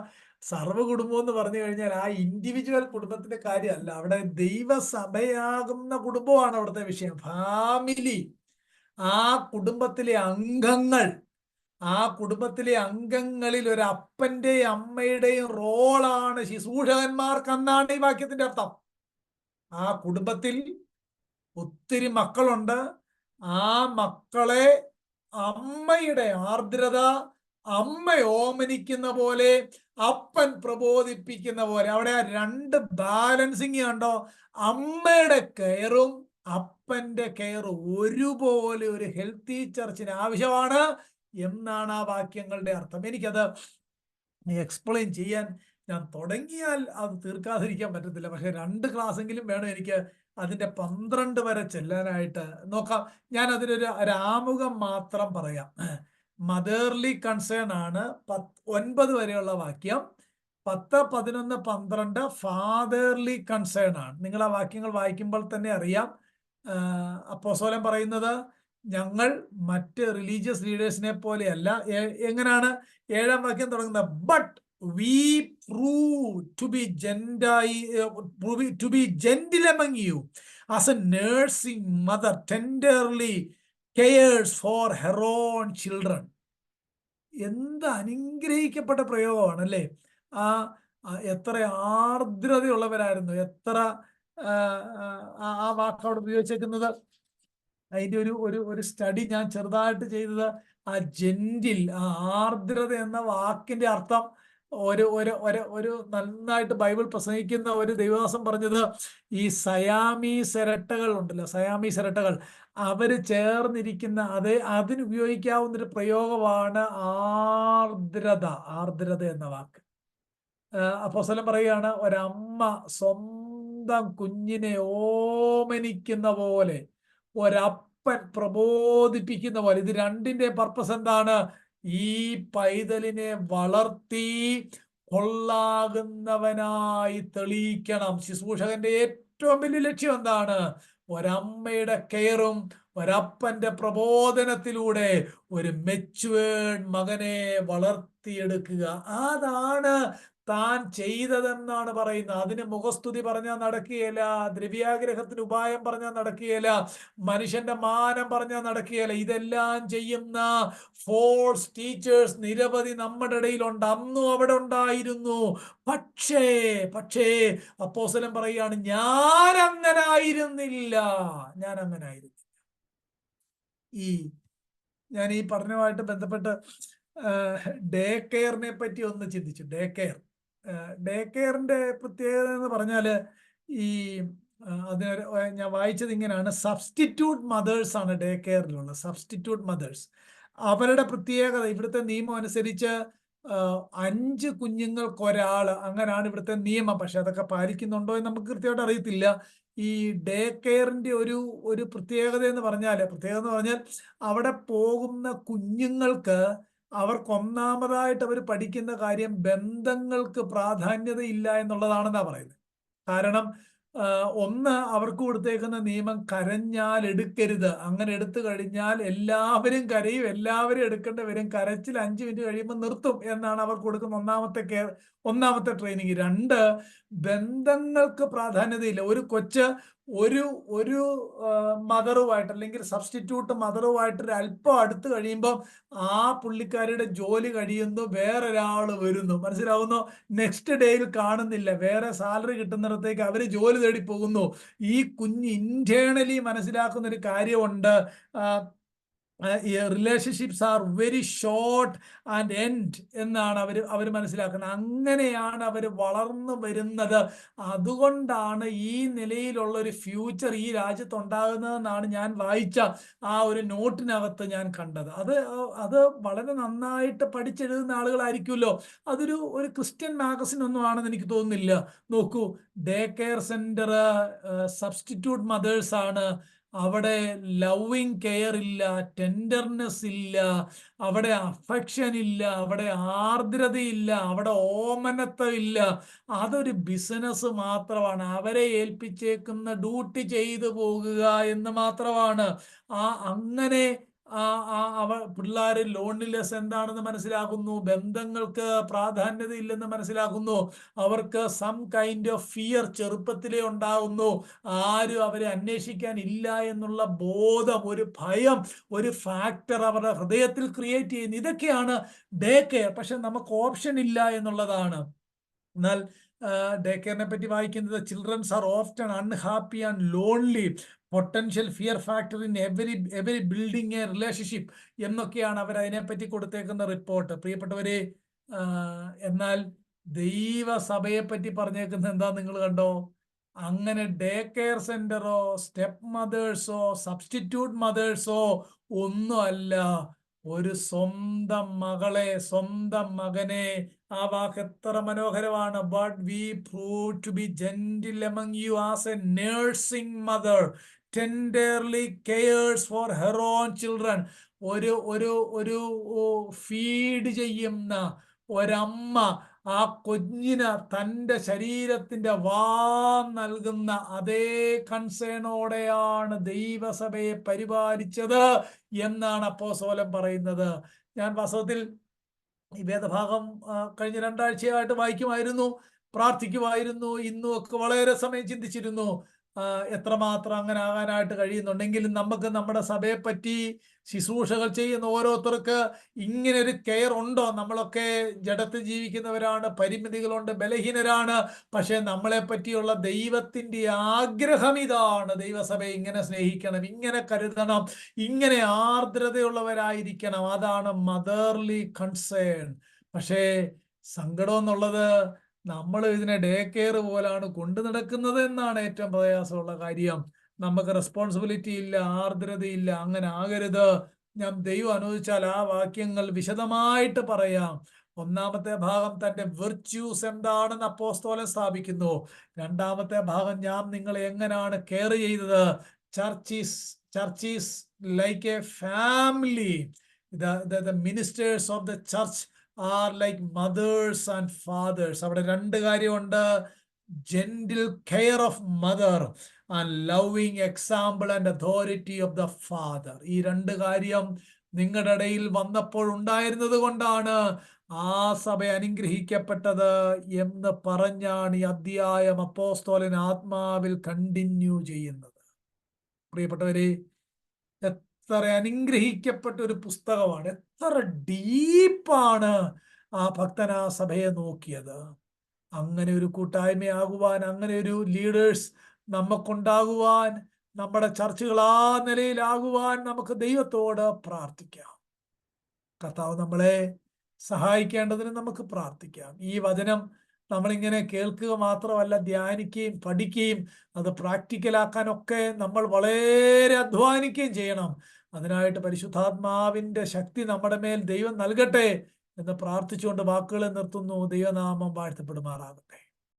സർവ്വകുടുംബം എന്ന് പറഞ്ഞു കഴിഞ്ഞാൽ ആ ഇൻഡിവിജ്വൽ കുടുംബത്തിന്റെ കാര്യമല്ല, അവിടെ ദൈവസഭയാകുന്ന കുടുംബമാണ് അവിടുത്തെ വിഷയം. ഫാമിലി. ആ കുടുംബത്തിലെ അംഗങ്ങൾ, ആ കുടുംബത്തിലെ അംഗങ്ങളിൽ ഒരു അപ്പന്റെയും അമ്മയുടെയും റോളാണ് ശുശ്രൂഷകന്മാർക്കെന്നാണ് ഈ വാക്യത്തിന്റെ അർത്ഥം. ആ കുടുംബത്തിൽ ഒത്തിരി മക്കളുണ്ട്. ആ മക്കളെ അമ്മയുടെ ആർദ്രത, അമ്മ ഓമനിക്കുന്ന പോലെ, അപ്പൻ പ്രബോധിപ്പിക്കുന്ന പോലെ, അവിടെ ആ രണ്ട് ബാലൻസിങ് കണ്ടോ? അമ്മയുടെ കെയറും അപ്പന്റെ കെയറും ഒരുപോലെ ഒരു ഹെൽത്തി ചർച്ചിന് ആവശ്യമാണ് എന്നാണ് ആ വാക്യങ്ങളുടെ അർത്ഥം. എനിക്കത് എക്സ്പ്ലെയിൻ ചെയ്യാൻ ഞാൻ തുടങ്ങിയാൽ അത് തീർക്കാതിരിക്കാൻ പറ്റത്തില്ല. പക്ഷെ 2 ക്ലാസ്സെങ്കിലും വേണം എനിക്ക് അതിന്റെ 12 വരെ ചെല്ലാനായിട്ട്. നോക്കാം, ഞാൻ അതിനൊരു ആമുഖം മാത്രം പറയാം. മദർലി കൺസേൺ ആണ് 9 വരെയുള്ള വാക്യം. 10, 11, 12 ഫാദർലി കൺസേൺ ആണ്. നിങ്ങൾ ആ വാക്യങ്ങൾ വായിക്കുമ്പോൾ തന്നെ അറിയാം. അപ്പോസ്തലൻ പറയുന്നത് ഞങ്ങൾ മറ്റ് റിലീജിയസ് ലീഡേഴ്സിനെ പോലെയല്ല. എങ്ങനെയാണ് 7-ാം വാക്യം തുടങ്ങുന്നത്? But we prove to be gentle among you, as a nursing mother tenderly cares for her own children. എന്ത് അനുഗ്രഹിക്കപ്പെട്ട പ്രയോഗമാണ് അല്ലേ? എത്ര ആർദ്രതയുള്ളവരായിരുന്നു, എത്ര ആ വാക്കവിടെ ഉപയോഗിച്ചേക്കുന്നത്. അതിന്റെ ഒരു സ്റ്റഡി ഞാൻ ചെറുതായിട്ട് ചെയ്തത്, ആ ജെന്റിൽ, ആ ആർദ്രത എന്ന വാക്കിന്റെ അർത്ഥം ഒരു നന്നായിട്ട് ബൈബിൾ പ്രസംഗിക്കുന്ന ഒരു ദൈവദാസൻ പറഞ്ഞത്, ഈ സയാമീസ് ഇരട്ടകൾ ഉണ്ടല്ലോ, സയാമീസ് ഇരട്ടകൾ, അവര് ചേർന്നിരിക്കുന്ന അതിനുപയോഗിക്കാവുന്ന ഒരു പ്രയോഗമാണ് ആർദ്രത. ആർദ്രത എന്ന വാക്ക്. അപ്പോസ്തലൻ പറയുകയാണ്, ഒരമ്മ സ്വന്തം കുഞ്ഞിനെ ഓമനിക്കുന്ന പോലെ, ഒരപ്പൻ പ്രബോധിപ്പിക്കുന്ന പോലെ. ഇത് രണ്ടിന്റെ പർപ്പസ് എന്താണ്? ഈ പൈതലിനെ വളർത്തി കൊള്ളാകുന്നവനായി തെളിയിക്കണം. ശുശ്രൂഷകന്റെ ഏറ്റവും വലിയ ലക്ഷ്യം എന്താണ്? ഒരമ്മയുടെ കെയറും ഒരപ്പന്റെ പ്രബോധനത്തിലൂടെ ഒരു മെച്യൂർഡ് മകനെ വളർത്തിയെടുക്കുക. അതാണ് താൻ ചെയ്തതെന്നാണ് പറയുന്നത്. അതിന് മുഖസ്തുതി പറഞ്ഞാൽ നടക്കുകയില്ല, ദ്രവ്യാഗ്രഹത്തിന് ഉപായം പറഞ്ഞാൽ നടക്കുകയില്ല, മനുഷ്യന്റെ മാനം പറഞ്ഞാൽ നടക്കുകയില്ല. ഇതെല്ലാം ചെയ്യുന്ന ഫോൾസ് ടീച്ചേഴ്സ് നിരവധി നമ്മുടെ ഇടയിലുണ്ട്. അന്നും അവിടെ ഉണ്ടായിരുന്നു. പക്ഷേ അപ്പോസ്തലൻ പറയുകയാണ്, ഞാൻ അങ്ങനെ ആയിരുന്നില്ല. ഞാൻ ഈ പഠനവുമായിട്ട് ബന്ധപ്പെട്ട് ഡേ കെയറിനെ പറ്റി ഒന്ന് ചിന്തിച്ചു. ഡേ കെയറിന്റെ പ്രത്യേകത എന്ന് പറഞ്ഞാല് ഈ അതിന് ഞാൻ വായിച്ചത് ഇങ്ങനെയാണ്: സബ്സ്റ്റിറ്റ്യൂട്ട് മദേഴ്സ് ആണ് ഡേ കെയറിലുള്ള സബ്സ്റ്റിറ്റ്യൂട്ട് മദേഴ്സ്. അവരുടെ പ്രത്യേകത, ഇവിടുത്തെ നിയമം അനുസരിച്ച് 5 കുഞ്ഞുങ്ങൾക്ക് ഒരാള്, അങ്ങനെയാണ് ഇവിടുത്തെ നിയമം. പക്ഷെ അതൊക്കെ പാലിക്കുന്നുണ്ടോ എന്ന് നമുക്ക് കൃത്യമായിട്ട് അറിയത്തില്ല. ഈ ഡേ കെയറിന്റെ ഒരു പ്രത്യേകത എന്ന് പറഞ്ഞാൽ അവിടെ പോകുന്ന കുഞ്ഞുങ്ങൾക്ക് അവർക്ക് ഒന്നാമതായിട്ട് അവർ പഠിക്കുന്ന കാര്യം ബന്ധങ്ങൾക്ക് പ്രാധാന്യതയില്ല എന്നുള്ളതാണെന്നാ പറയുന്നത്. കാരണം ഒന്ന്, അവർക്ക് കൊടുത്തേക്കുന്ന നിയമം കരഞ്ഞാൽ എടുക്കരുത്. അങ്ങനെ എടുത്തു കഴിഞ്ഞാൽ എല്ലാവരും കരയും, എല്ലാവരും എടുക്കേണ്ടി വരും. കരച്ചിൽ 5 മിനിറ്റ് കഴിയുമ്പോൾ നിർത്തും എന്നാണ് അവർ കൊടുക്കുന്ന ഒന്നാമത്തെ ട്രെയിനിങ്. 2, ബന്ധങ്ങൾക്ക് പ്രാധാന്യതയില്ല. ഒരു കൊച്ച് ഒരു മദറുമായിട്ട് അല്ലെങ്കിൽ സബ്സ്റ്റിറ്റ്യൂട്ട് മദറുമായിട്ട് ഒരു അല്പം അടുത്ത് കഴിയുമ്പോൾ ആ പുള്ളിക്കാരിയുടെ ജോലി കഴിയുന്നു, വേറൊരാൾ വരുന്നു, മനസ്സിലാവുന്നു. നെക്സ്റ്റ് ഡേയിൽ കാണുന്നില്ല, വേറെ സാലറി കിട്ടുന്നിടത്തേക്ക് അവർ ജോലി തേടി പോകുന്നു. ഈ കുഞ്ഞ് ഇന്റേണലി മനസ്സിലാക്കുന്ന ഒരു കാര്യമുണ്ട്, relationships are very short and end എന്നാണ് അവർ മനസ്സിലാക്കുന്നത്. അങ്ങനെയാണ് അവർ വളർന്നു വരുന്നത്. അതുകൊണ്ടാണ് ഈ നിലയിലുള്ള ഒരു ഫ്യൂച്ചർ ഈ രാജ്യത്ത് ഉണ്ടാകുന്നതെന്നാണ് ഞാൻ വായിച്ച ആ ഒരു നോട്ടിനകത്ത് ഞാൻ കണ്ടത്. അത് വളരെ നന്നായിട്ട് പഠിച്ചെഴുതുന്ന ആളുകളായിരിക്കുമല്ലോ. ഒരു ക്രിസ്ത്യൻ മാഗസിൻ ഒന്നും ആണെന്ന് എനിക്ക് തോന്നുന്നില്ല. നോക്കൂ, day care centre substitute mothers ആണ്. അവിടെ ലവിങ് കെയർ ഇല്ല, ടെൻഡർനെസ് ഇല്ല, അവിടെ അഫെക്ഷൻ ഇല്ല, അവിടെ ആർദ്രതയില്ല, അവിടെ ഓമനത്വം ഇല്ല. അതൊരു ബിസിനസ് മാത്രമാണ്. അവരെ ഏൽപ്പിച്ചേക്കുന്ന ഡ്യൂട്ടി ചെയ്തു പോകുക എന്ന് മാത്രമാണ്. അങ്ങനെ പിള്ളേര് ലോൺലിനെസ് എന്താണെന്ന് മനസ്സിലാക്കുന്നു, ബന്ധങ്ങൾക്ക് പ്രാധാന്യത ഇല്ലെന്ന് മനസ്സിലാക്കുന്നു, അവർക്ക് സം കൈൻഡ് ഓഫ് ഫിയർ ചെറുപ്പത്തിലേ ഉണ്ടാകുന്നു, ആരും അവരെ അന്വേഷിക്കാൻ ഇല്ല എന്നുള്ള ബോധം, ഒരു ഭയം, ഒരു ഫാക്ടർ അവരുടെ ഹൃദയത്തിൽ ക്രിയേറ്റ് ചെയ്യുന്നു. ഇതൊക്കെയാണ് ഡേ കെയർ. പക്ഷെ നമുക്ക് ഓപ്ഷൻ ഇല്ല എന്നുള്ളതാണ്. എന്നാൽ ഡേ കെയറിനെ പറ്റി വായിക്കുന്നത്, childrens are often unhappy and lonely, potential fear factor in every building a relationship എന്നൊക്കെയാണ് അവർ അതിനെപ്പറ്റി കൊടുത്തേക്കുന്ന റിപ്പോർട്ട്. പ്രിയപ്പെട്ടവരെ, എന്നാൽ ദൈവസഭയെ പറ്റി പറഞ്ഞേക്കുന്നത് എന്താ നിങ്ങൾ കണ്ടോ? അങ്ങനെ ഡേ കെയർ സെന്ററോ സ്റ്റെപ്പ് മദേഴ്സോ സബ്സ്റ്റിറ്റ്യൂട്ട് മദേഴ്സോ ഒന്നുമല്ല, ഒരു സ്വന്തം മകളെ, സ്വന്തം മകനെ, ആ വാക്ക് എത്ര മനോഹരമാണ്. But we prove to be gentle among you as a nursing mother tenderly cares for her own children. ഒരു ഫീഡ് ചെയ്യുന്ന ഒരമ്മ ആ കുഞ്ഞിന് തൻ്റെ ശരീരത്തിന്റെ നൽകുന്ന അതേ കൺസേണോടെയാണ് ദൈവസഭയെ പരിപാലിച്ചത് എന്നാണ് അപ്പോസ്തലൻ പറയുന്നത്. ഞാൻ വാസ്തവത്തിൽ ഈ വേദഭാഗം കഴിഞ്ഞ 2 ആഴ്ചയായിട്ട് വായിക്കുമായിരുന്നു, പ്രാർത്ഥിക്കുമായിരുന്നു, ഇന്നും ഒക്കെ വളരെ സമയം ചിന്തിച്ചിരുന്നു. എത്രമാത്രം അങ്ങനെ ആകാനായിട്ട് കഴിയുന്നുണ്ടെങ്കിലും നമുക്ക് നമ്മുടെ സഭയെ പറ്റി ശുശ്രൂഷകൾ ചെയ്യുന്ന ഓരോരുത്തർക്ക് ഇങ്ങനെ ഒരു കെയർ ഉണ്ടോ? നമ്മളൊക്കെ ജഡത്തിൽ ജീവിക്കുന്നവരാണ്, പരിമിതികളുണ്ട്, ബലഹീനരാണ്. പക്ഷെ നമ്മളെ പറ്റിയുള്ള ദൈവത്തിന്റെ ആഗ്രഹം ഇതാണ്: ദൈവസഭയെ ഇങ്ങനെ സ്നേഹിക്കണം, ഇങ്ങനെ കരുതണം, ഇങ്ങനെ ആർദ്രതയുള്ളവരായിരിക്കണം. അതാണ് മദർലി കൺസേൺ. പക്ഷേ സങ്കടം എന്നുള്ളത്, നമ്മൾ ഇതിനെ ഡേ കെയർ പോലാണ് കൊണ്ടു നടക്കുന്നത് എന്നാണ് ഏറ്റവും പ്രയാസമുള്ള കാര്യം. നമുക്ക് റെസ്പോൺസിബിലിറ്റി ഇല്ല, ആർദ്രതയില്ല. അങ്ങനെ ആകരുത്. ഞാൻ ദൈവം അനുവദിച്ചാൽ ആ വാക്യങ്ങൾ വിശദമായിട്ട് പറയാം. ഒന്നാമത്തെ ഭാഗം തന്റെ വിർച്യൂസ് എന്താണെന്ന് അപ്പോസ്തലൻ സ്ഥാപിക്കുന്നു. 2ാമത്തെ ഭാഗം ഞാൻ നിങ്ങളെ എങ്ങനെയാണ് കെയർ ചെയ്തത്. Church is like A family. the ministers of the church are like mothers and fathers. അവിടെ 2 കാര്യമുണ്ട്. gentle care of mother and loving example and authority of the father. ഈ രണ്ട് കാര്യം നിങ്ങളുടെ ഇടയിൽ വന്നപ്പോൾ ഉണ്ടായിരുന്നത് കൊണ്ടാണ് ആ സഭ അനുഗ്രഹിക്കപ്പെട്ടത് എന്ന് പറഞ്ഞാണ് ഈ അധ്യായം അപ്പോസ്തലൻ ആത്മാവിൽ കണ്ടിന്യൂ ചെയ്യുന്നത്. പ്രിയപ്പെട്ടവരെ, എത്ര അനുഗ്രഹിക്കപ്പെട്ട ഒരു പുസ്തകമാണ്, എത്ര ഡീപ്പാണ് ആ ഭക്തൻ ആ സഭയെ നോക്കിയത്. അങ്ങനെ ഒരു കൂട്ടായ്മയാകുവാൻ, അങ്ങനെ ഒരു ലീഡേഴ്സ് നമുക്കുണ്ടാകുവാൻ, നമ്മുടെ ചർച്ചകൾ ആ നിലയിലാകുവാൻ നമുക്ക് ദൈവത്തോട് പ്രാർത്ഥിക്കാം. കർത്താവ് നമ്മളെ സഹായിക്കേണ്ടതിന് നമുക്ക് പ്രാർത്ഥിക്കാം. ഈ വചനം നമ്മളിങ്ങനെ കേൾക്കുക മാത്രമല്ല, ധ്യാനിക്കുകയും പഠിക്കുകയും അത് പ്രാക്ടിക്കലാക്കാനൊക്കെ നമ്മൾ വളരെ അധ്വാനിക്കുകയും ചെയ്യണം. അതിനായിട്ട് പരിശുദ്ധാത്മാവിൻ്റെ ശക്തി നമ്മുടെ മേൽ ദൈവം നൽകട്ടെ എന്ന് പ്രാർത്ഥിച്ചുകൊണ്ട് വാക്കുകളെ നിർത്തുന്നു. ദൈവനാമം വാഴ്ത്തപ്പെടുമാറാകട്ടെ.